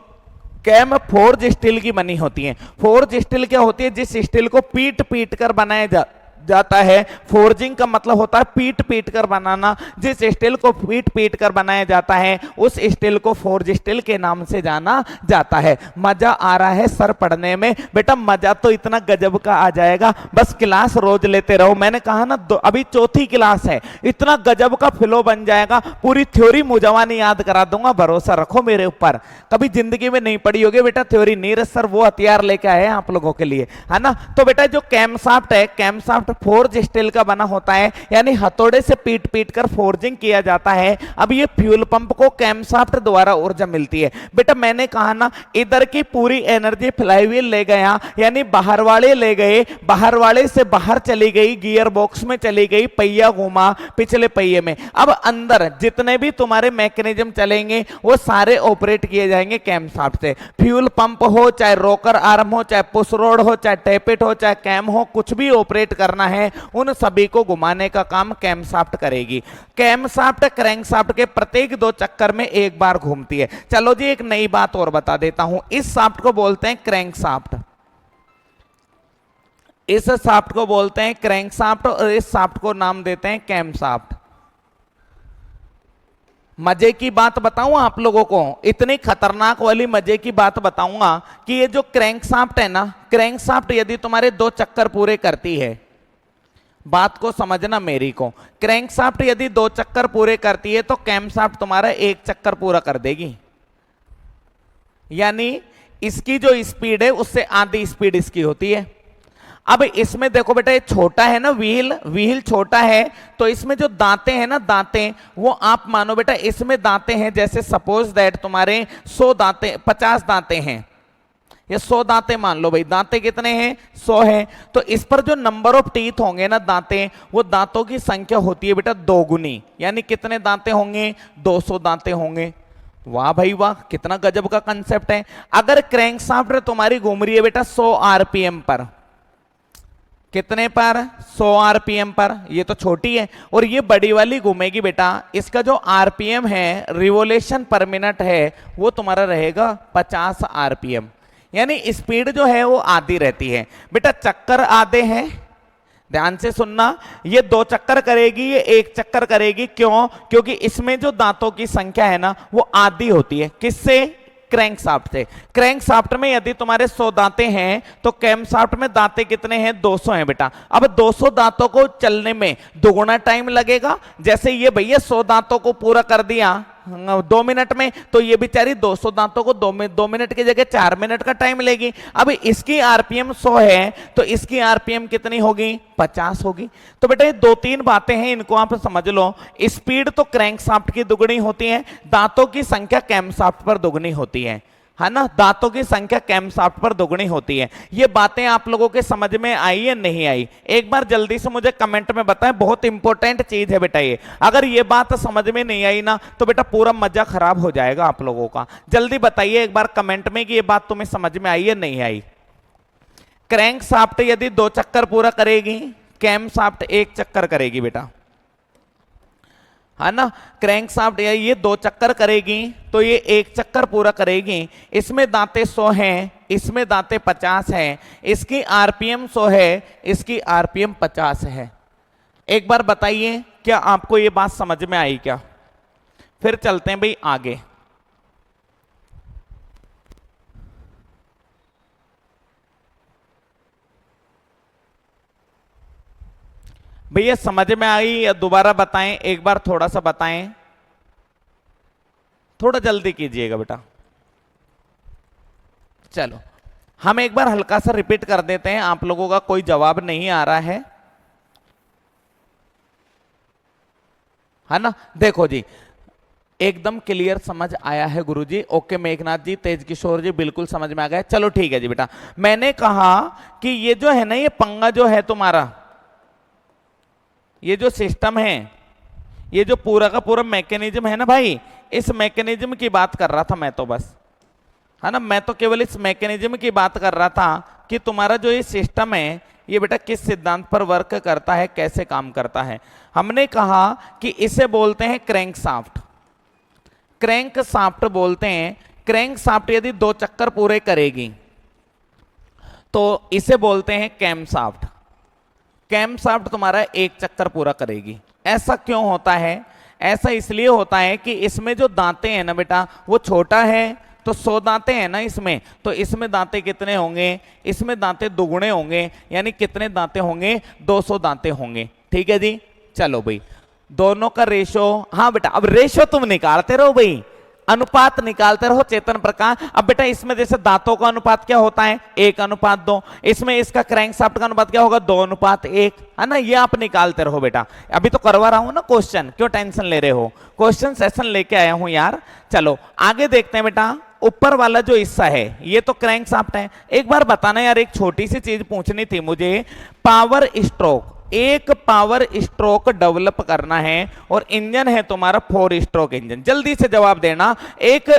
कैम फोर्ज स्टील की बनी होती है। फोर्ज स्टील क्या होती है, जिस स्टील को पीट पीट कर बनाया जाता है। फोर्जिंग का मतलब होता है पीट पीट कर बनाना, जिस स्टील को पीट पीट कर बनाया जाता है उस स्टील को फोर्ज स्टील के नाम से जाना जाता है। मजा आ रहा है सर पढ़ने में बेटा, मजा तो इतना गजब का आ जाएगा, बस क्लास रोज लेते रहो। मैंने कहा ना अभी चौथी क्लास है, इतना गजब का फ्लो बन जाएगा, पूरी थ्योरी मुजवानी याद करा दूंगा, भरोसा रखो मेरे ऊपर। कभी जिंदगी में नहीं पढ़ी होगी बेटा थ्योरी, नीरज सर वो हथियार लेके आए हैं आप लोगों के लिए, है ना। तो बेटा जो कैमशाफ्ट है, कैमशाफ्ट फोर्ज स्टील का बना होता है, यानी हथौड़े से पीट पीट कर फोर्जिंग किया जाता है। अब ये फ्यूल पंप को कैमशाफ्ट द्वारा ऊर्जा मिलती है। बेटा मैंने कहा ना इधर की पूरी एनर्जी फ्लाईव्हील ले गया, यानी बाहर वाले ले गए, बाहर वाले से बाहर चली गई, गियर बॉक्स में चली गई, पहिया घूमा पिछले पहिए में। अब अंदर जितने भी तुम्हारे मैकेनिज्म चलेंगे वो सारे ऑपरेट किए जाएंगे कैमशाफ्ट से। फ्यूल पंप हो, चाहे रोकर आर्म हो, चाहे पुश रोड हो, चाहे टैपेट हो, चाहे कैम हो, कुछ भी ऑपरेट करना है उन सभी को घुमाने का काम कैमशाफ्ट करेगी। कैमशाफ्ट क्रैंकशाफ्ट के प्रत्येक 2 चक्कर में एक बार घूमती है। चलो जी एक नई बात और बता देता हूं, इस शाफ्ट को बोलते हैं क्रैंकशाफ्ट, इस शाफ्ट को बोलते हैं क्रैंकशाफ्ट और इस शाफ्ट को नाम देते हैं कैमशाफ्ट। मजे की बात बताऊं आप लोगों को, इतनी खतरनाक वाली मजे की बात बताऊंगा कि ये जो क्रैंकशाफ्ट है ना, क्रैंकशाफ्ट यदि तुम्हारे 2 चक्कर पूरे करती है, बात को समझना मेरी को, क्रैंकशाफ्ट यदि 2 चक्कर पूरे करती है तो कैमशाफ्ट तुम्हारा 1 चक्कर पूरा कर देगी। यानी इसकी जो स्पीड है उससे आधी स्पीड इसकी होती है। अब इसमें देखो बेटा ये छोटा है ना, व्हील छोटा है, तो इसमें जो दांते हैं ना, दांते वो आप मानो बेटा इसमें दांते हैं, जैसे सपोज दैट तुम्हारे 100 दांते, 50 दांते हैं, ये 100 दांते मान लो भाई, दांते कितने हैं 100 है, तो इस पर जो नंबर ऑफ टीथ होंगे ना दांते, वो दांतों की संख्या होती है बेटा 2 गुनी, यानी कितने दांते होंगे 200 दांते होंगे। वाह भाई वाह, कितना गजब का कंसेप्ट है। अगर क्रैंकशाफ्ट तुम्हारी घूम रही है बेटा 100 आरपीएम पर, कितने पर 100 आरपीएम पर, ये तो छोटी है, और ये बड़ी वाली घूमेगी बेटा, इसका जो आरपीएम है रिवोल्यूशन पर मिनट है वो तुम्हारा रहेगा 50 आरपीएम, यानी स्पीड जो है वो आधी रहती है। बेटा चक्कर आधे हैं, ध्यान से सुनना, ये 2 चक्कर करेगी, ये 1 चक्कर करेगी। क्यों? क्योंकि इसमें जो दांतों की संख्या है ना वो आधी होती है। किससे? क्रैंकशाफ्ट से। क्रैंकशाफ्ट में यदि तुम्हारे 100 दांतें हैं तो कैमशाफ्ट में दांतें कितने हैं? 200 हैं बेटा। अब 200 दांतों को चलने में दोगुना टाइम लगेगा। जैसे ये भैया 100 दांतों को पूरा कर दिया 2 मिनट में, तो ये बेचारी 200 दांतों को 2 मिनट की जगह 4 मिनट का टाइम लेगी। अब इसकी आरपीएम 100 है तो इसकी आरपीएम कितनी होगी? 50 होगी। तो बेटा ये 2-3 बातें हैं, इनको आप समझ लो। स्पीड तो क्रैंकशाफ्ट की दुगनी होती है, दांतों की संख्या कैमशाफ्ट पर दुगनी होती है ना? दांतों की संख्या कैमशाफ्ट पर दुगनी होती है। ये बातें आप लोगों के समझ में आई या नहीं आई? एक बार जल्दी से मुझे कमेंट में बताएं, बहुत इंपॉर्टेंट चीज है बेटा ये। अगर ये बात समझ में नहीं आई ना तो बेटा पूरा मजा खराब हो जाएगा आप लोगों का। जल्दी बताइए एक बार कमेंट में कि ये बात तुम्हें समझ में आई या नहीं आई। क्रैंकशाफ्ट यदि 2 चक्कर पूरा करेगी, कैमशाफ्ट 1 चक्कर करेगी बेटा, है ना? क्रैंकशाफ्ट ये 2 चक्कर करेगी तो ये 1 चक्कर पूरा करेगी। इसमें दांतें 100 हैं, इसमें दांतें 50 हैं, इसकी आरपीएम 100 है, इसकी आरपीएम 50 है। एक बार बताइए क्या आपको ये बात समझ में आई क्या? फिर चलते हैं भाई आगे। भैया समझ में आई या दोबारा बताएं? एक बार थोड़ा सा बताएं, थोड़ा जल्दी कीजिएगा बेटा। चलो हम एक बार हल्का सा रिपीट कर देते हैं, आप लोगों का कोई जवाब नहीं आ रहा है ना? देखो जी एकदम क्लियर समझ आया है गुरुजी। ओके मेघनाथ जी, तेज किशोर जी, बिल्कुल समझ में आ गया। चलो ठीक है जी बेटा। मैंने कहा कि ये जो है ना, ये पंगा जो है तुम्हारा, ये जो सिस्टम है, ये जो पूरा का पूरा मैकेनिज्म है ना भाई, इस मैकेनिज्म की बात कर रहा था मैं तो बस, है ना? मैं तो केवल इस मैकेनिज्म की बात कर रहा था कि तुम्हारा जो ये सिस्टम है ये बेटा किस सिद्धांत पर वर्क करता है, कैसे काम करता है। हमने कहा कि इसे बोलते हैं क्रैंकशाफ्ट। क्रैंकशाफ्ट बोलते हैं। क्रैंकशाफ्ट यदि 2 चक्कर पूरे करेगी तो इसे बोलते हैं कैमशाफ्ट। कैमशाफ्ट तुम्हारा 1 चक्कर पूरा करेगी। ऐसा क्यों होता है? ऐसा इसलिए होता है कि इसमें जो दांतें हैं ना बेटा वो छोटा है, तो 100 दांतें हैं ना इसमें, तो इसमें दांतें कितने होंगे? इसमें दांतें दुगुने होंगे, यानी कितने दांतें होंगे? 200 दांतें होंगे। ठीक है जी। चलो भाई दोनों का रेशो, हाँ बेटा अब रेशो तुम निकालते रहो भाई, अनुपात निकालते रहो चेतन प्रकाश। अब बेटा इसमें जैसे दांतों का अनुपात क्या होता है? 1:2। इसमें इसका क्रैंकशाफ्ट का अनुपात क्या होगा? 2:1, है ना? ये आप निकालते रहो बेटा। अभी तो करवा रहा हूं ना क्वेश्चन, क्यों टेंशन ले रहे हो? क्वेश्चन सेशन लेके आया हूं यार। चलो आगे देखते हैं बेटा। ऊपर वाला जो हिस्सा है ये तो क्रैंकशाफ्ट है। एक बार बताना यार, एक छोटी सी चीज पूछनी थी मुझे। पावर स्ट्रोक, एक पावर स्ट्रोक डेवलप करना है और इंजन है तुम्हारा 4 स्ट्रोक इंजन। जल्दी से जवाब देना। एक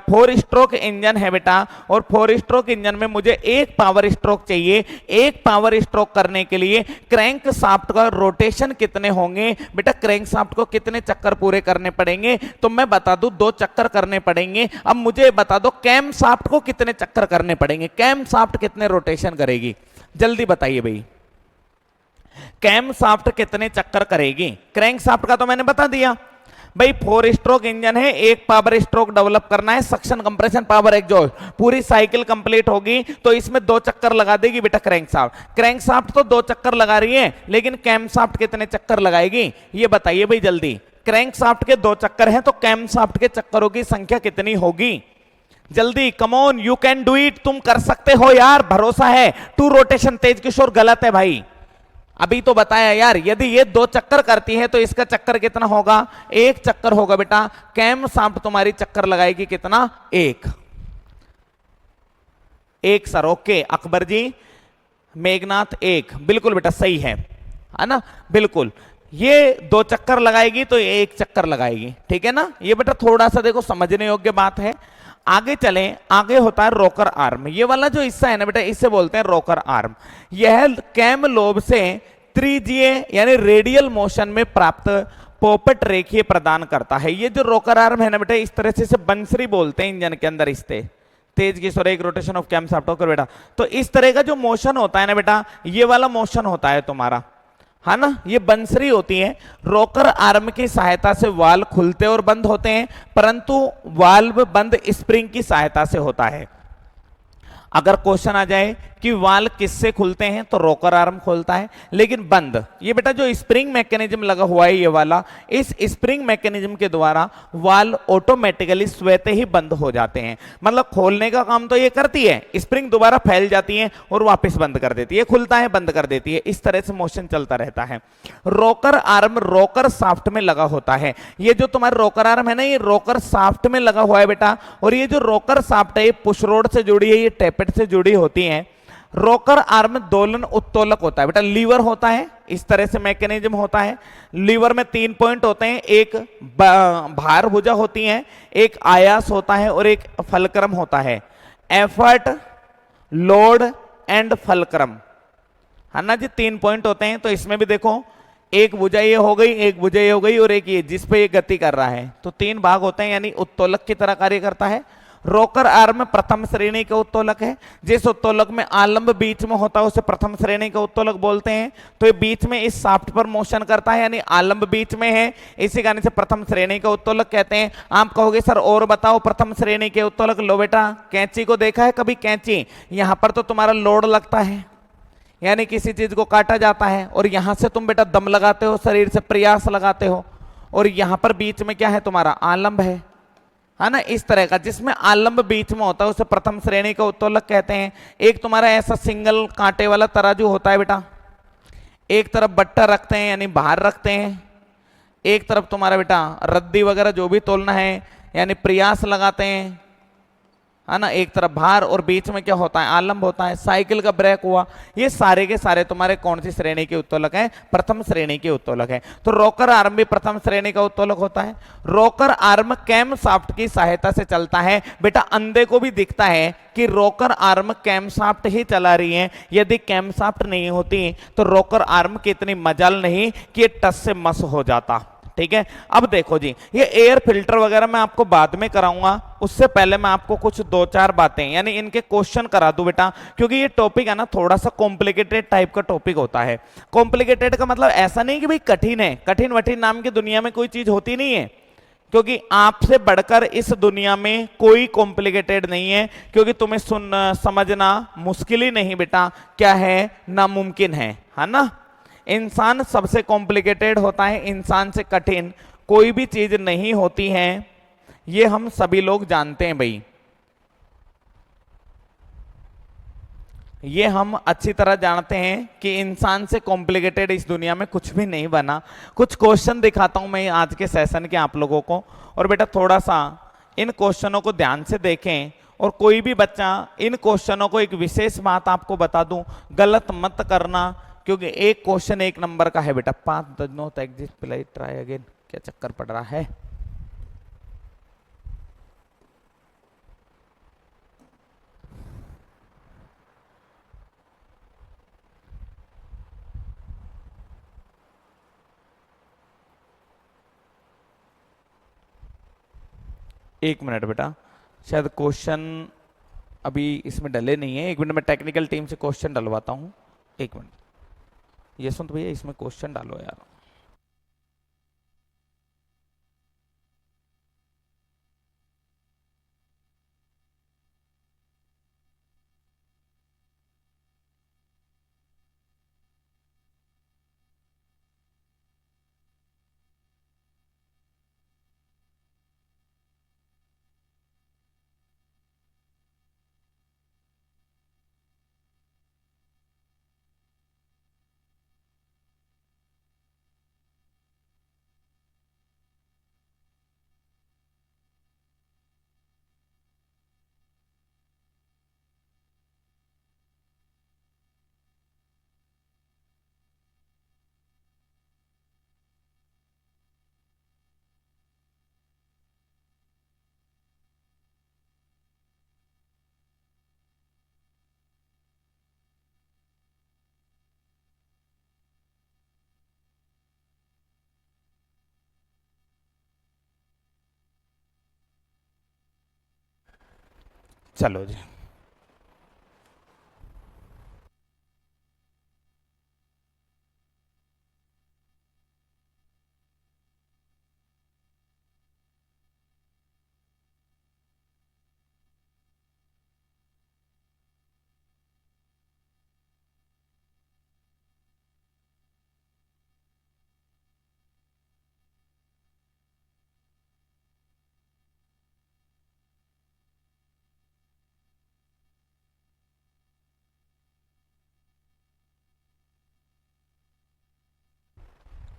4 स्ट्रोक इंजन है बेटा और 4 स्ट्रोक इंजन में मुझे 1 पावर स्ट्रोक चाहिए। 1 पावर स्ट्रोक करने के लिए क्रैंक शाफ्ट का रोटेशन कितने होंगे बेटा? क्रैंक शाफ्ट को कितने चक्कर पूरे करने पड़ेंगे? तो मैं बता दूं 2 चक्कर करने पड़ेंगे। अब मुझे बता दो कैम शाफ्ट को कितने चक्कर करने पड़ेंगे? कैम शाफ्ट कितने रोटेशन करेगी? जल्दी बताइए भाई। कैम शाफ्ट कितने चक्कर करेगी? क्रैंक शाफ्ट का तो मैंने बता दिया भाई। 4 स्ट्रोक इंजन है, 1 पावर स्ट्रोक डेवलप करना है, सक्शन कंप्रेशन पावर एग्जॉस्ट, पूरी साइकिल कंप्लीट होगी तो इसमें 2 चक्कर लगा देगी बेटा क्रैंक शाफ्ट। क्रैंक शाफ्ट तो 2 चक्कर लगा रही है, लेकिन कैम शाफ्ट कितने चक्कर लगाएगी ये बताइए भाई जल्दी। क्रैंक शाफ्ट के 2 चक्कर हैं तो कैम शाफ्ट के चक्करों की संख्या कितनी होगी? जल्दी, come on, you can do it, तुम कर सकते हो यार, भरोसा है। 2 रोटेशन, तेज किशोर गलत है भाई, अभी तो बताया यार। यदि ये 2 चक्कर करती है तो इसका चक्कर कितना होगा? 1 चक्कर होगा बेटा। कैम शाफ्ट तुम्हारी चक्कर लगाएगी कितना? 1 सर। ओके अकबर जी, मेघनाथ 1, बिल्कुल बेटा सही है ना? बिल्कुल, ये 2 चक्कर लगाएगी तो 1 चक्कर लगाएगी। ठीक है ना? ये बेटा थोड़ा सा देखो समझने योग्य बात है। आगे चलें। आगे होता है रोकर आर्म। ये वाला जो हिस्सा है ना बेटा इसे बोलते हैं रोकर आर्म। यह कैम लोब से त्रिज्यीय यानी रेडियल मोशन में प्राप्त पोपट रेखीय प्रदान करता है। ये जो रोकर आर्म है ना बेटा इस तरह से इसे बंसरी बोलते हैं इंजन के अंदर। इससे तेज किशोर, एक रोटेशन ऑफ कैम शाफ्ट होकर बेटा, तो इस तरह का जो मोशन होता है ना बेटा ये वाला मोशन होता है तुम्हारा। है ना, ये बंसरी होती है। रोकर आर्म की सहायता से वाल्व खुलते और बंद होते हैं, परंतु वाल्व बंद स्प्रिंग की सहायता से होता है। अगर क्वेश्चन आ जाए कि वाल्व किससे खुलते हैं, तो रोकर आर्म खोलता है, लेकिन बंद, ये बेटा जो स्प्रिंग मैकेनिज्म लगा हुआ है ये वाला, इस स्प्रिंग मैकेनिज्म के द्वारा वाल्व ऑटोमेटिकली स्वतः ही बंद हो जाते हैं। मतलब खोलने का काम तो ये करती है, स्प्रिंग दोबारा फैल जाती है और वापस बंद कर देती है, खुलता है बंद कर देती है, इस तरह से मोशन चलता रहता है। रोकर आर्म रोकर साफ्ट में लगा होता है। ये जो तुम्हारा रोकर आर्म है ना, ये रोकर साफ्ट में लगा हुआ है बेटा, और ये जो रोकर साफ्ट है ये पुश रोड से जुड़ी है, ये टेपेट से जुड़ी होती है। रोकर आर्म दोलन उत्तोलक होता है बेटा, लीवर होता है, इस तरह से मैकेनिज्म होता है। लीवर में 3 पॉइंट होते हैं, एक भार भुजा होती है, एक आयास होता है और एक फलक्रम होता है। एफर्ट, लोड एंड फलक्रम, है ना जी, 3 पॉइंट होते हैं। तो इसमें भी देखो, एक भुजा ये हो गई, एक भुजा ये हो गई, और एक ये जिस पे ये गति कर रहा है, तो 3 भाग होते हैं, यानी उत्तोलक की तरह कार्य करता है। रोकर आर्म प्रथम श्रेणी का उत्तोलक है। जिस उत्तोलक में आलंब बीच में होता है उसे प्रथम श्रेणी का उत्तोलक बोलते हैं। तो ये बीच में इस शाफ्ट पर मोशन करता है, यानी आलंब बीच में है, इसी कारण से प्रथम श्रेणी का उत्तोलक कहते हैं। आप कहोगे सर और बताओ प्रथम श्रेणी के उत्तोलक। लो बेटा, कैंची को देखा है कभी? कैंची, यहां पर तो तुम्हारा लोड लगता है, यानी किसी चीज को काटा जाता है, और यहां से तुम बेटा दम लगाते हो, शरीर से प्रयास लगाते हो, और यहां पर बीच में क्या है तुम्हारा? आलंब है ना, इस तरह का जिसमें आलंब बीच में होता है उसे प्रथम श्रेणी का उत्तोलक कहते हैं। एक तुम्हारा ऐसा सिंगल कांटे वाला तराजू होता है बेटा, एक तरफ बट्टा रखते हैं यानी बाहर रखते हैं, एक तरफ तुम्हारा बेटा रद्दी वगैरह जो भी तोलना है यानी प्रयास लगाते हैं, है ना, एक तरफ भार, और बीच में क्या होता है? आलंब होता है। साइकिल का ब्रेक हुआ, ये सारे के सारे तुम्हारे कौन सी श्रेणी के उत्तोलक हैं? प्रथम श्रेणी के उत्तोलक हैं। तो रोकर आर्म भी प्रथम श्रेणी का उत्तोलक होता है। रोकर आर्म कैम शाफ्ट की सहायता से चलता है। बेटा अंधे को भी दिखता है कि रोकर आर्म कैम शाफ्ट ही चला रही है, यदि कैम शाफ्ट नहीं होती तो रोकर आर्म की इतनी मजाल नहीं कि ये टस से मस हो जाता। ठीक है, अब देखो जी, ये एयर फिल्टर वगैरह मैं आपको बाद में कराऊंगा, उससे पहले मैं आपको कुछ 2-4 बातें यानी इनके क्वेश्चन करा दूं बेटा, क्योंकि ये टॉपिक है ना थोड़ा सा कॉम्प्लिकेटेड टाइप का टॉपिक होता है। कॉम्प्लिकेटेड का मतलब ऐसा नहीं कि भाई कठिन है, कठिन वठिन नाम की दुनिया में कोई चीज होती नहीं है, क्योंकि आपसे बढ़कर इस दुनिया में कोई कॉम्प्लिकेटेड नहीं है, क्योंकि तुम्हें समझना मुश्किल ही नहीं बेटा, क्या है? नामुमकिन है ना। इंसान सबसे कॉम्प्लिकेटेड होता है, इंसान से कठिन कोई भी चीज नहीं होती है, ये हम सभी लोग जानते हैं भाई, ये हम अच्छी तरह जानते हैं कि इंसान से कॉम्प्लिकेटेड इस दुनिया में कुछ भी नहीं बना। कुछ क्वेश्चन दिखाता हूं मैं आज के सेशन के आप लोगों को, और बेटा थोड़ा सा इन क्वेश्चनों को ध्यान से देखें, और कोई भी बच्चा इन क्वेश्चनों को, एक विशेष बात आपको बता दूं, गलत मत करना, क्योंकि एक क्वेश्चन 1 नंबर का है बेटा। 5 does not exist, please try again. क्या चक्कर पड़ रहा है? एक मिनट बेटा, शायद क्वेश्चन अभी इसमें डले नहीं है। 1 मिनट में टेक्निकल टीम से क्वेश्चन डलवाता हूँ। 1 मिनट, यशवंत भैया इसमें क्वेश्चन डालो यार। चलो जी,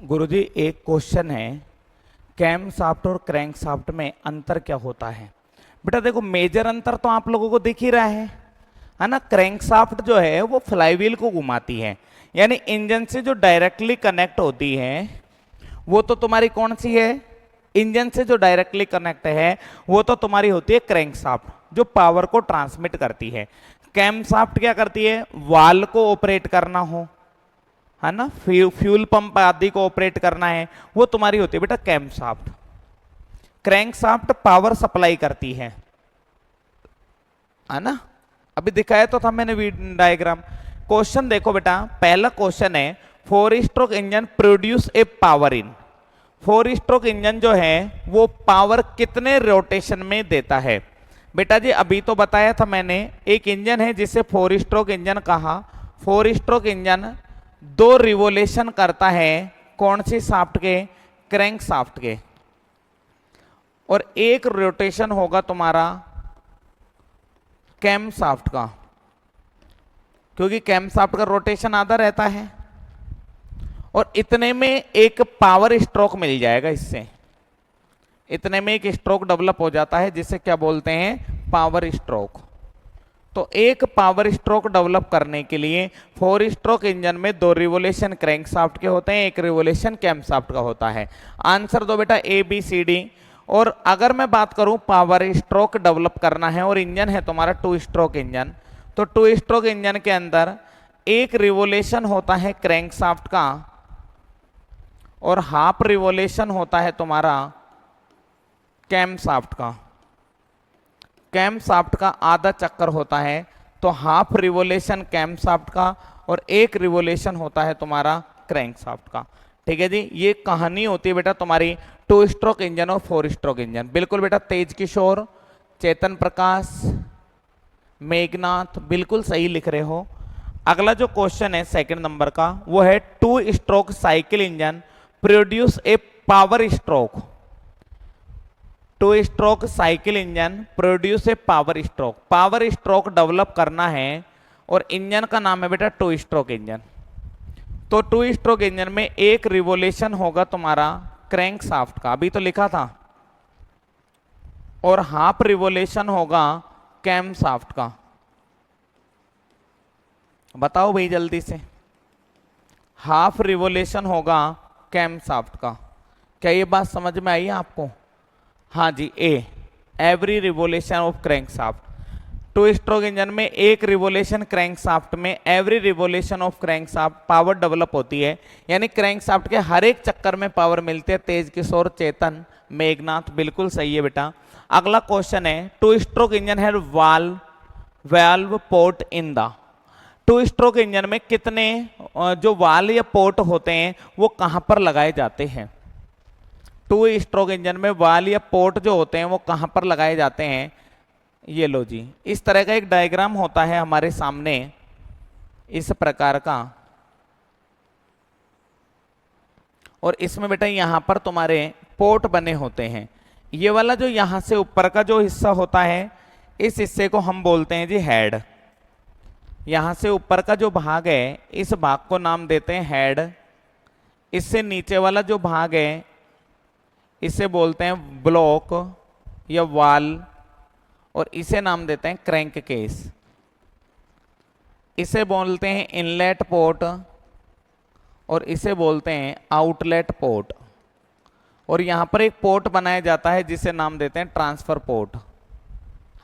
गुरुजी एक क्वेश्चन है, कैम शाफ्ट और क्रैंक शाफ्ट में अंतर क्या होता है? बेटा देखो मेजर अंतर तो आप लोगों को दिख ही रहा है ना। क्रैंक शाफ्ट जो है वो फ्लाईव्हील को घुमाती है, यानी इंजन से जो डायरेक्टली कनेक्ट होती है वो तो तुम्हारी कौन सी है? इंजन से जो डायरेक्टली कनेक्ट है वो तो तुम्हारी होती है क्रैंक शाफ्ट, जो पावर को ट्रांसमिट करती है। कैम शाफ्ट क्या करती है? वाल को ऑपरेट करना हो, है ना, फ्यूल पंप आदि को ऑपरेट करना है, वो तुम्हारी होती है बेटा cam shaft. Crank shaft power supply करती है ना। अभी दिखाया तो था मैंने डायग्राम। क्वेश्चन देखो बेटा, पहला क्वेश्चन है 4 stroke engine produce a power in. 4 stroke engine जो है वो पावर कितने रोटेशन में देता है? बेटा जी अभी तो बताया था मैंने, एक इंजन है जिसे 4 स्ट्रोक इंजन कहा। 4 स्ट्रोक इंजन 2 रिवोल्यूशन करता है, कौन सी शाफ्ट के? क्रैंक शाफ्ट के। और एक रोटेशन होगा तुम्हारा कैम शाफ्ट का, क्योंकि कैम शाफ्ट का रोटेशन आधा रहता है। और इतने में एक पावर स्ट्रोक मिल जाएगा, इससे इतने में एक स्ट्रोक डेवलप हो जाता है जिसे क्या बोलते हैं? Power stroke. तो एक पावर स्ट्रोक डेवलप करने के लिए 4 स्ट्रोक इंजन में 2 रिवोल्यूशन क्रैंक शाफ्ट के होते हैं, एक रिवोल्यूशन कैम शाफ्ट का होता है। आंसर दो बेटा ए बी सी डी। और अगर मैं बात करूं पावर स्ट्रोक डेवलप करना है और इंजन है तुम्हारा 2 स्ट्रोक इंजन, तो 2 स्ट्रोक इंजन के अंदर एक रिवोल्यूशन होता है क्रैंक शाफ्ट का और हाफ रिवोल्यूशन होता है तुम्हारा कैम शाफ्ट का। कैम शाफ्ट का आधा चक्कर होता है, तो हाफ रिवोल्यूशन कैम शाफ्ट का और एक रिवोल्यूशन होता है तुम्हारा क्रैंक शाफ्ट का। ठीक है जी, ये कहानी होती है बेटा तुम्हारी 2 स्ट्रोक इंजन और 4 स्ट्रोक इंजन। बिल्कुल बेटा तेज किशोर, चेतन प्रकाश, मेघनाथ बिल्कुल सही लिख रहे हो। अगला जो क्वेश्चन है सेकंड नंबर का, वो है 2 stroke cycle engine produce a power stroke. 2 stroke cycle engine produce a power stroke. Power stroke develop करना है और इंजन का नाम है बेटा 2 स्ट्रोक इंजन। तो 2 स्ट्रोक इंजन में एक रिवोल्यूशन होगा तुम्हारा क्रैंक शाफ्ट का, अभी तो लिखा था, और हाफ रिवोल्यूशन होगा कैम शाफ्ट का। बताओ भाई जल्दी से, हाफ रिवोल्यूशन होगा कैम शाफ्ट का। क्या ये बात समझ में आई है आपको? हाँ जी, a every revolution of crankshaft. 2 stroke engine में एक रिवोल्यूशन क्रैंक शाफ्ट में, every revolution of crank shaft power develop होती है, यानी क्रैंक शाफ्ट के हर एक चक्कर में पावर मिलती है। तेज किशोर, चेतन, मेघनाथ बिल्कुल सही है बेटा। अगला क्वेश्चन है 2 स्ट्रोक इंजन है valve port in the. 2 stroke engine में कितने जो वाल्व या पोर्ट होते हैं वो कहां पर लगाए जाते हैं? 2 स्ट्रोक इंजन में वाल्व या पोर्ट जो होते हैं वो कहां पर लगाए जाते हैं? ये लो जी, इस तरह का एक डायग्राम होता है हमारे सामने, इस प्रकार का। और इसमें बेटा यहां पर तुम्हारे पोर्ट बने होते हैं। ये वाला जो यहां से ऊपर का जो हिस्सा होता है, इस हिस्से को हम बोलते हैं जी हेड। यहां से ऊपर का जो भाग है इस भाग को नाम देते हैं हेड। इससे नीचे वाला जो भाग है इसे बोलते हैं ब्लॉक या वाल, और इसे नाम देते हैं क्रैंक केस। इसे बोलते हैं इनलेट पोर्ट और इसे बोलते हैं आउटलेट पोर्ट। और यहां पर एक पोर्ट बनाया जाता है जिसे नाम देते हैं ट्रांसफर पोर्ट,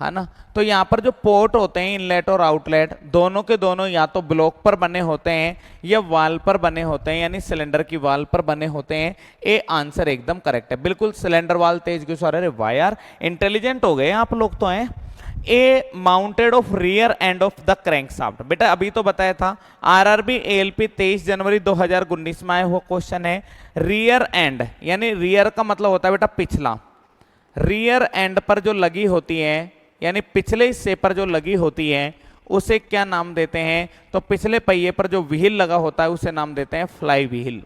है ना। तो यहाँ पर जो पोर्ट होते हैं इनलेट और आउटलेट, दोनों के दोनों या तो ब्लॉक पर बने होते हैं या वाल पर बने होते हैं, यानी सिलेंडर की वाल पर बने होते हैं। ए आंसर एकदम करेक्ट है, बिल्कुल सिलेंडर वाल। तेज किशोर, अरे वाह यार, इंटेलिजेंट हो गए आप लोग तो हैं। A mounted of rear end of the crankshaft. बेटा अभी तो बताया था, आरआरबी एएलपी 23 जनवरी 2019 में आया हुआ क्वेश्चन है। रियर एंड यानी रियर का मतलब होता है बेटा पिछला। रियर एंड पर जो लगी होती है, यानी पिछले हिस्से पर जो लगी होती है, उसे क्या नाम देते हैं? तो पिछले पहिए पर जो व्हील लगा होता है उसे नाम देते हैं फ्लाई व्हील।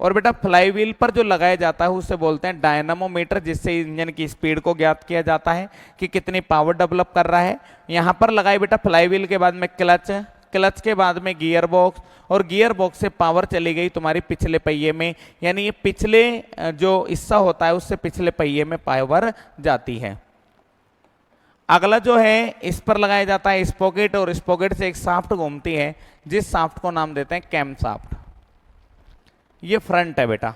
और बेटा फ्लाई व्हील पर जो लगाया जाता है उसे बोलते हैं डायनामोमीटर, जिससे इंजन की स्पीड को ज्ञात किया जाता है कि कितनी पावर डेवलप कर रहा है। यहां पर लगाए बेटा फ्लाई व्हील के बाद में क्लच, क्लच के बाद में गियर बॉक्स, और गियर बॉक्स से पावर चली गई तुम्हारी पिछले पहिए में, यानी ये पिछले जो हिस्सा होता है उससे पिछले पहिए में पावर जाती है। अगला जो है इस पर लगाया जाता है स्पॉकेट, और स्पॉकेट से एक शाफ्ट घूमती है जिस शाफ्ट को नाम देते हैं कैम शाफ्ट। ये फ्रंट है बेटा।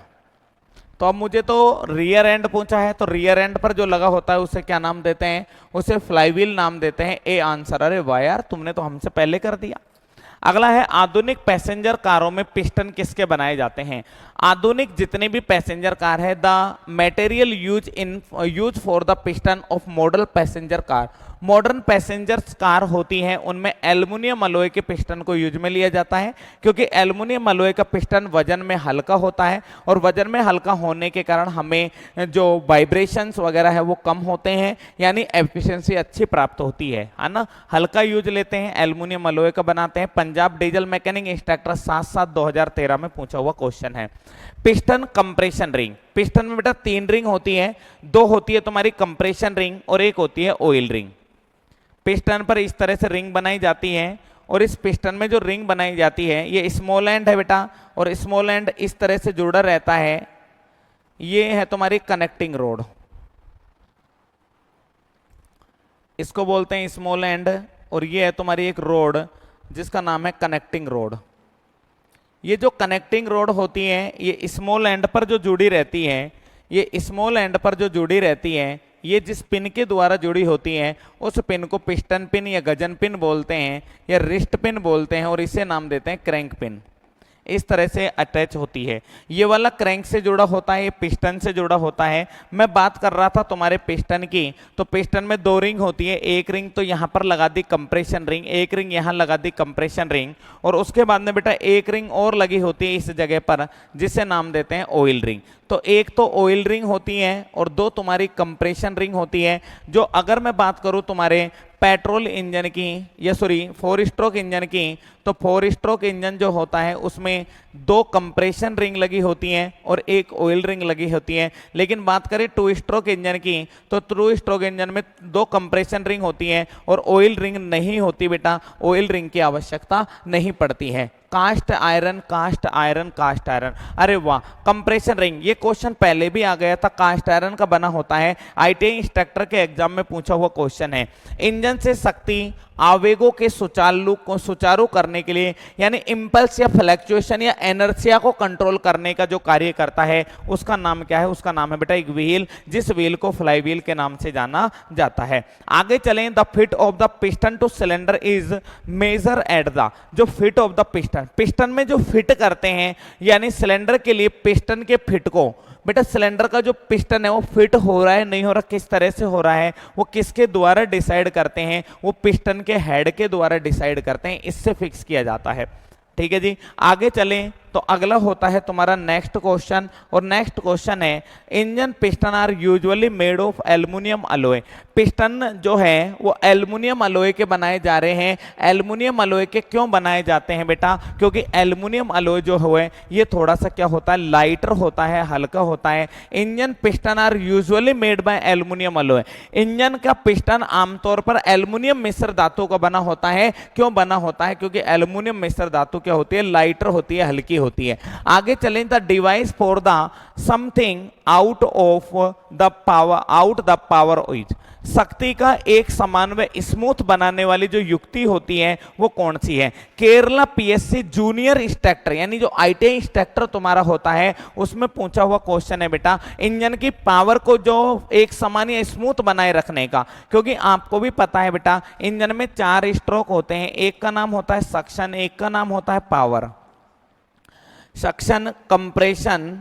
तो अब मुझे तो रियर एंड पूछा है, तो रियर एंड पर जो लगा होता है उसे क्या नाम देते हैं, उसे फ्लाईव्हील नाम देते हैं। A answer. अरे वाह यार, तुमने तो हमसे पहले कर दिया। अगला है आधुनिक पैसेंजर कारों में पिस्टन किसके बनाए जाते हैं। आधुनिक जितने भी पैसेंजर कार है, the material use for the piston of model passenger car, modern passenger car होती हैं उनमें एल्युमिनियम अलॉय के पिस्टन को यूज में लिया जाता है, क्योंकि एल्युमिनियम अलॉय का पिस्टन वजन में हल्का होता है, और वजन में हल्का होने के कारण हमें जो वाइब्रेशंस वगैरह है वो कम होते हैं, यानी एफिशिएंसी अच्छी प्राप्त होती है ना। हल्का यूज लेते हैं, एल्युमिनियम अलॉय का बनाते हैं। पंजाब डीजल मैकेनिक इंस्ट्रक्टर 7/7/2013 में पूछा हुआ क्वेश्चन है। पिस्टन कंप्रेशन रिंग, पिस्टन में बेटा 3 रिंग होती है, 2 होती है तुम्हारी कंप्रेशन रिंग और 1 होती है ऑयल रिंग। पिस्टन पर इस तरह से रिंग बनाई जाती है, और इस पिस्टन में जो रिंग बनाई जाती है ये स्मॉल एंड है बेटा, और स्मॉल एंड इस तरह से जुड़ा रहता है। ये है तुम्हारी कनेक्टिंग रोड, इसको बोलते हैं स्मॉल एंड, और ये है तुम्हारी एक रोड जिसका नाम है कनेक्टिंग रोड। ये जो कनेक्टिंग रोड होती है ये स्मॉल एंड पर जो जुड़ी रहती है, ये स्मॉल एंड पर जो जुड़ी रहती है, ये जिस पिन के द्वारा जुड़ी होती है उस पिन को पिस्टन पिन या गजन पिन बोलते हैं, या रिस्ट पिन बोलते हैं, और इसे नाम देते हैं क्रैंक पिन। इस तरह से अटैच होती है। ये वाला क्रैंक से जुड़ा होता है, ये पिस्टन से जुड़ा होता है। मैं बात कर रहा था तुम्हारे पिस्टन की, तो पिस्टन में 2 रिंग होती है, एक रिंग तो यहाँ पर लगा दी कंप्रेशन रिंग, एक रिंग यहाँ लगा दी कंप्रेशन रिंग, और उसके बाद में बेटा एक रिंग और लगी होती है इस जगह पर जिसे नाम देते हैं ऑयल रिंग। तो एक तो ऑयल रिंग होती है और 2 तुम्हारी कंप्रेशन रिंग होती है। जो अगर मैं बात करूं तुम्हारे पेट्रोल इंजन की, या सॉरी 4 स्ट्रोक इंजन की, तो 4 स्ट्रोक इंजन जो होता है उसमें 2 कंप्रेशन रिंग लगी होती हैं और 1 ऑयल रिंग लगी होती है। लेकिन बात करें 2 स्ट्रोक इंजन की, तो 2 स्ट्रोक इंजन में 2 कंप्रेशन रिंग होती हैं और ऑयल रिंग नहीं होती बेटा, ऑयल रिंग की आवश्यकता नहीं पड़ती है। Cast iron, cast iron, cast iron. अरे वाह, कंप्रेशन रिंग, ये क्वेश्चन पहले भी आ गया था, कास्ट आयरन का बना होता है, आईटीआई इंस्ट्रक्टर के एग्जाम में पूछा हुआ क्वेश्चन है। इंजन से शक्ति आवेगों के सुचारू करने के लिए, यानी इंपल्स या फ्लक्चुएशन या एनर्सिया को कंट्रोल करने का जो कार्य करता है उसका नाम क्या है, उसका नाम है बेटा एक व्हील, जिस व्हील को फ्लाई व्हील के नाम से जाना जाता है। आगे चलें, the fit of the piston to cylinder is major at the, जो fit of the piston, piston में जो फिट करते हैं यानी सिलेंडर के लिए पिस्टन के फिट को, बेटा सिलेंडर का जो पिस्टन है वो फिट हो रहा है नहीं हो रहा, किस तरह से हो रहा है, वो किसके द्वारा डिसाइड करते हैं, वो पिस्टन के हेड के द्वारा डिसाइड करते हैं, इससे फिक्स किया जाता है। ठीक है जी, आगे चलें तो अगला होता है तुम्हारा नेक्स्ट क्वेश्चन, और नेक्स्ट क्वेश्चन है engine piston are usually made of aluminium alloy. Piston जो है वो एल्युमिनियम अलॉय के बनाए जा रहे हैं। एल्युमिनियम अलॉय के क्यों बनाए जाते हैं बेटा, क्योंकि एल्युमिनियम अलॉय जो है ये थोड़ा सा क्या होता है, लाइटर होता है, हल्का होता है। Engine piston are usually made by aluminium alloy. Engine का पिस्टन आमतौर पर एल्युमिनियम मिश्र धातु का बना होता है। क्यों बना होता है, क्योंकि एल्युमिनियम मिश्र धातु क्या होती है, लाइटर होती है, हल्की होती है। आगे चलें, the device for the something out of the power is, शक्ति का एक समान व स्मूथ बनाने वाली जो युक्ति होती है वो कौन सी है। केरला पीएससी जूनियर इंस्ट्रक्टर, यानी जो आईटीआई इंस्ट्रक्टर तुम्हारा होता है उसमें पूछा हुआ क्वेश्चन है बेटा, इंजन की पावर को जो एक समान या स्मूथ बनाए रखने का। क्योंकि आपको भी पता है बेटा इंजन में 4 स्ट्रोक होते हैं, एक का नाम होता है सक्शन, एक का नाम होता है पावर। सक्शन, कंप्रेशन,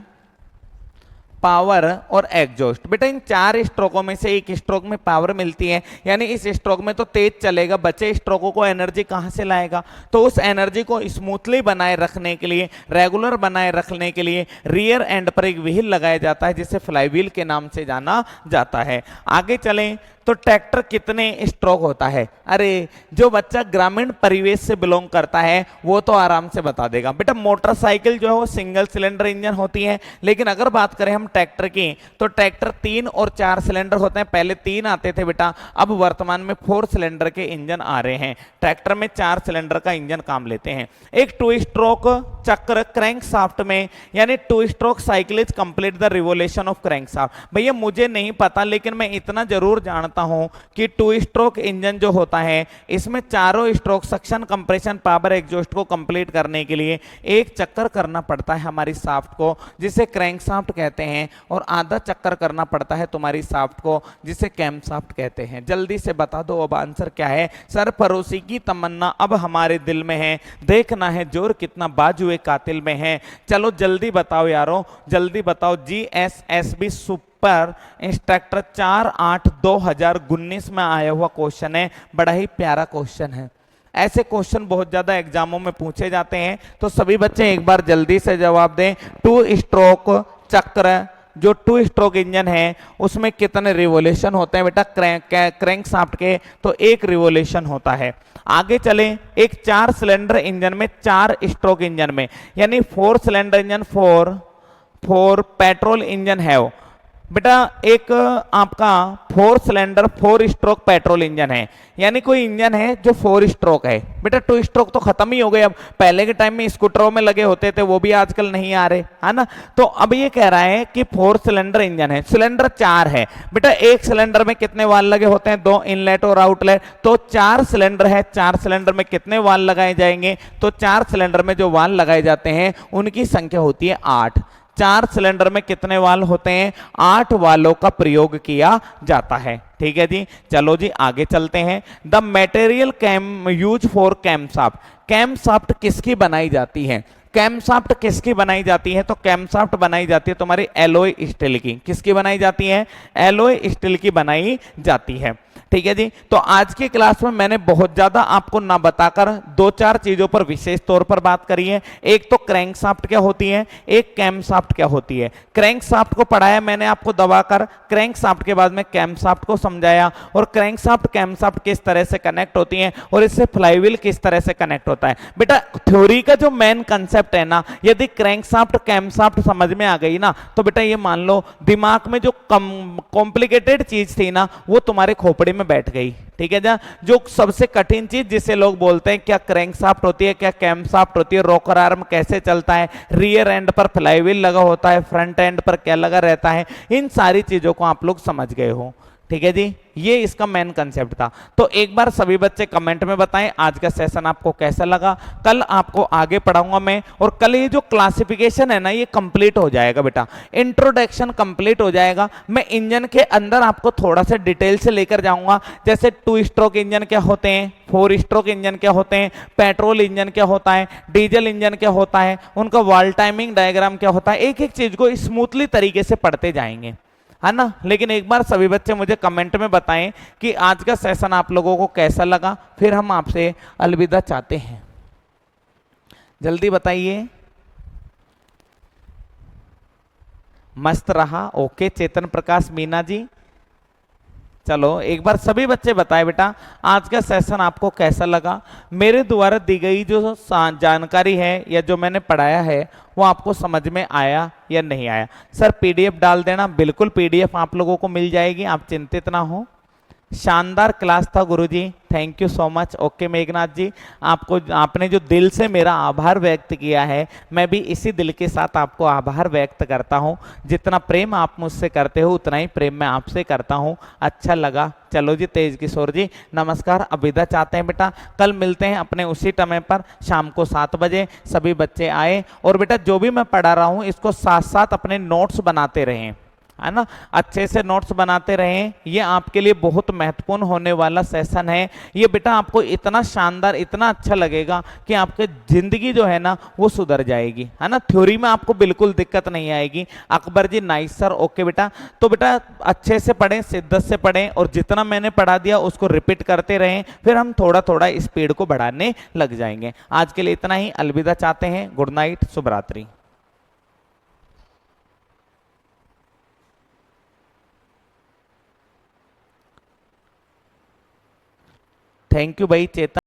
पावर और एग्जॉस्ट। बेटा इन 4 स्ट्रोकों में से एक स्ट्रोक में पावर मिलती है, यानी इस स्ट्रोक में तो तेज चलेगा, बचे स्ट्रोकों को एनर्जी कहां से लाएगा, तो उस एनर्जी को स्मूथली बनाए रखने के लिए, रेगुलर बनाए रखने के लिए रियर एंड पर एक व्हील लगाया जाता है जिसे फ्लाई व्हील के नाम से जाना जाता है। आगे चलें तो ट्रैक्टर कितने स्ट्रोक होता है? अरे जो बच्चा ग्रामीण परिवेश से बिलोंग करता है वो तो आराम से बता देगा। बेटा मोटरसाइकिल जो है वो सिंगल सिलेंडर इंजन होती है, लेकिन अगर बात करें हम ट्रैक्टर की तो ट्रैक्टर 3 और 4 सिलेंडर होते हैं। पहले 3 आते थे बेटा, अब वर्तमान में 4 सिलेंडर के इंजन आ रहे हैं। ट्रैक्टर में 4 सिलेंडर का इंजन काम लेते हैं। एक 2 स्ट्रोक चक्र क्रैंक शाफ्ट में, यानी 2 stroke cycle is complete the revolution of crank shaft. भैया मुझे नहीं पता, लेकिन मैं इतना जरूर जानता हूं कि 2 स्ट्रोक इंजन जो होता है इसमें चारों stroke suction, compression, power, exhaust को कंप्लीट करने के लिए एक चक्कर करना पड़ता है हमारी शाफ्ट को, जिसे क्रैंक शाफ्ट कहते हैं, और आधा चक्कर करना पड़ता है तुम्हारी शाफ्ट को, जिसे कैम शाफ्ट कहते हैं। जल्दी से बता दो अब आंसर क्या है? सरफरोशी की तमन्ना अब हमारे दिल में है, देखना है जोर कितना बाजुए कातिल में है। चलो जल्दी बताओ यारो, जल्दी बताओ। GSSB सुपर इंस्ट्रक्टर 4/8/2019 में आया हुआ क्वेश्चन है, बड़ा ही प्यारा क्वेश्चन है। ऐसे क्वेश्चन बहुत ज्यादा एग्जामों में पूछे जाते हैं, तो सभी बच्चे एक बार जल्दी से जवाब दें। 2 स्ट्रोक चक्र, जो 2 स्ट्रोक इंजन है उसमें कितने रिवोल्यूशन होते हैं बेटा? क्रैंक शाफ्ट के तो 1 रिवोल्यूशन होता है। आगे चले, एक 4 सिलेंडर इंजन में, 4 स्ट्रोक इंजन में, यानी 4 सिलेंडर इंजन, 4 पेट्रोल इंजन है वो बेटा। एक आपका 4 सिलेंडर 4 स्ट्रोक पेट्रोल इंजन है, यानी कोई इंजन है जो 4 स्ट्रोक है बेटा। 2 स्ट्रोक तो खत्म ही हो गए, अब पहले के टाइम में स्कूटरों में लगे होते थे, वो भी आजकल नहीं आ रहे, है ना। तो अब ये कह रहा है कि 4 सिलेंडर इंजन है, सिलेंडर 4 है बेटा। एक सिलेंडर में कितने वाल लगे होते हैं? 2 इनलेट और आउटलेट, तो 4 सिलेंडर है। 4 सिलेंडर में कितने वाल लगाए जाएंगे? तो 4 सिलेंडर में जो वाल लगाए जाते हैं उनकी संख्या होती है 8। 4 सिलेंडर में कितने वाल होते हैं? 8 वालों का प्रयोग किया जाता है। ठीक है जी, चलो जी आगे चलते हैं। The material cam use for cam shaft, cam shaft किसकी बनाई जाती है? कैम शाफ्ट किसकी बनाई जाती है? तो कैम शाफ्ट बनाई जाती है तुम्हारी एलॉय स्टील की। किसकी बनाई जाती है? एलॉय स्टील की बनाई जाती है। ठीक है जी, तो आज की क्लास में मैंने बहुत ज्यादा आपको ना बताकर 2-4 चीजों पर विशेष तौर पर बात करी है। एक तो क्रैंक शाफ्ट क्या होती है, एक कैम शाफ्ट क्या होती है। क्रैंक शाफ्ट को पढ़ाया मैंने आपको दबाकर, क्रैंक शाफ्ट के बाद में कैम शाफ्ट को समझाया, और क्रैंक शाफ्ट कैम शाफ्ट किस तरह से कनेक्ट होती है और इससे फ्लाईव्हील किस तरह से कनेक्ट होता है। बेटा थ्योरी का जो मेन कंसेप्ट है ना, यदि क्रैंक शाफ्ट कैम शाफ्ट समझ में आ गई ना, तो बेटा ये मान लो दिमाग में जो कॉम्प्लिकेटेड चीज थी ना वो तुम्हारे खोपड़ी में बैठ गई। ठीक है ना। जो सबसे कठिन चीज जिसे लोग बोलते हैं क्या क्रैंक शाफ्ट होती है, क्या कैम शाफ्ट होती है, रॉकर आर्म कैसे चलता है, रियर एंड पर फ्लाईव्हील लगा होता है, फ्रंट एंड पर क्या लगा रहता है, इन सारी चीजों को आप लोग समझ गए हो। ठीक है जी, ये इसका मेन कंसेप्ट था। तो एक बार सभी बच्चे कमेंट में बताएं आज का सेशन आपको कैसा लगा। कल आपको आगे पढ़ाऊंगा मैं, और कल ये जो क्लासिफिकेशन है ना ये कंप्लीट हो जाएगा बेटा, इंट्रोडक्शन कंप्लीट हो जाएगा। मैं इंजन के अंदर आपको थोड़ा सा डिटेल से लेकर जाऊंगा, जैसे 2 स्ट्रोक इंजन क्या होते हैं, 4 स्ट्रोक इंजन क्या होते हैं, पेट्रोल इंजन क्या होता है, डीजल इंजन क्या होता है, उनका वॉल टाइमिंग डायग्राम क्या होता है, एक एक चीज को स्मूथली तरीके से पढ़ते जाएंगे, है ना। लेकिन एक बार सभी बच्चे मुझे कमेंट में बताएं कि आज का सेशन आप लोगों को कैसा लगा, फिर हम आपसे अलविदा चाहते हैं। जल्दी बताइए। मस्त रहा? ओके चेतन प्रकाश मीना जी, चलो एक बार सभी बच्चे बताएं बेटा आज का सेशन आपको कैसा लगा। मेरे द्वारा दी गई जो जानकारी है या जो मैंने पढ़ाया है वो आपको समझ में आया या नहीं आया? सर पीडीएफ डाल देना, बिल्कुल पीडीएफ आप लोगों को मिल जाएगी, आप चिंतित ना हो। शानदार क्लास था गुरुजी, thank you so much. Okay Meghnath ji, आपको आपने जो दिल से मेरा आभार व्यक्त किया है, मैं भी इसी दिल के साथ आपको आभार व्यक्त करता हूं। जितना प्रेम आप मुझसे करते हो उतना ही प्रेम मैं आपसे करता हूं। अच्छा लगा। चलो जी तेज किशोर जी नमस्कार, अलविदा चाहते हैं बेटा। कल मिलते हैं अपने उसी समय पर शाम को 7 बजे। सभी बच्चे आए, और बेटा जो भी मैं पढ़ा रहा हूं इसको साथ साथ अपने नोट्स बनाते रहें, है ना। अच्छे से नोट्स बनाते रहें, ये आपके लिए बहुत महत्वपूर्ण होने वाला सेशन है। ये बेटा आपको इतना शानदार, इतना अच्छा लगेगा कि आपकी जिंदगी जो है ना वो सुधर जाएगी, है ना। थ्योरी में आपको बिल्कुल दिक्कत नहीं आएगी। अकबर जी नाइस सर, ओके बेटा। तो बेटा अच्छे से पढ़ें, शिद्दत से पढ़ें, और जितना मैंने पढ़ा दिया उसको रिपीट करते रहें, फिर हम थोड़ा थोड़ा स्पीड को बढ़ाने लग जाएंगे। आज के लिए इतना ही, अलविदा चाहते हैं। गुड नाइट, शुभ रात्रि। थैंक यू भाई चेतन।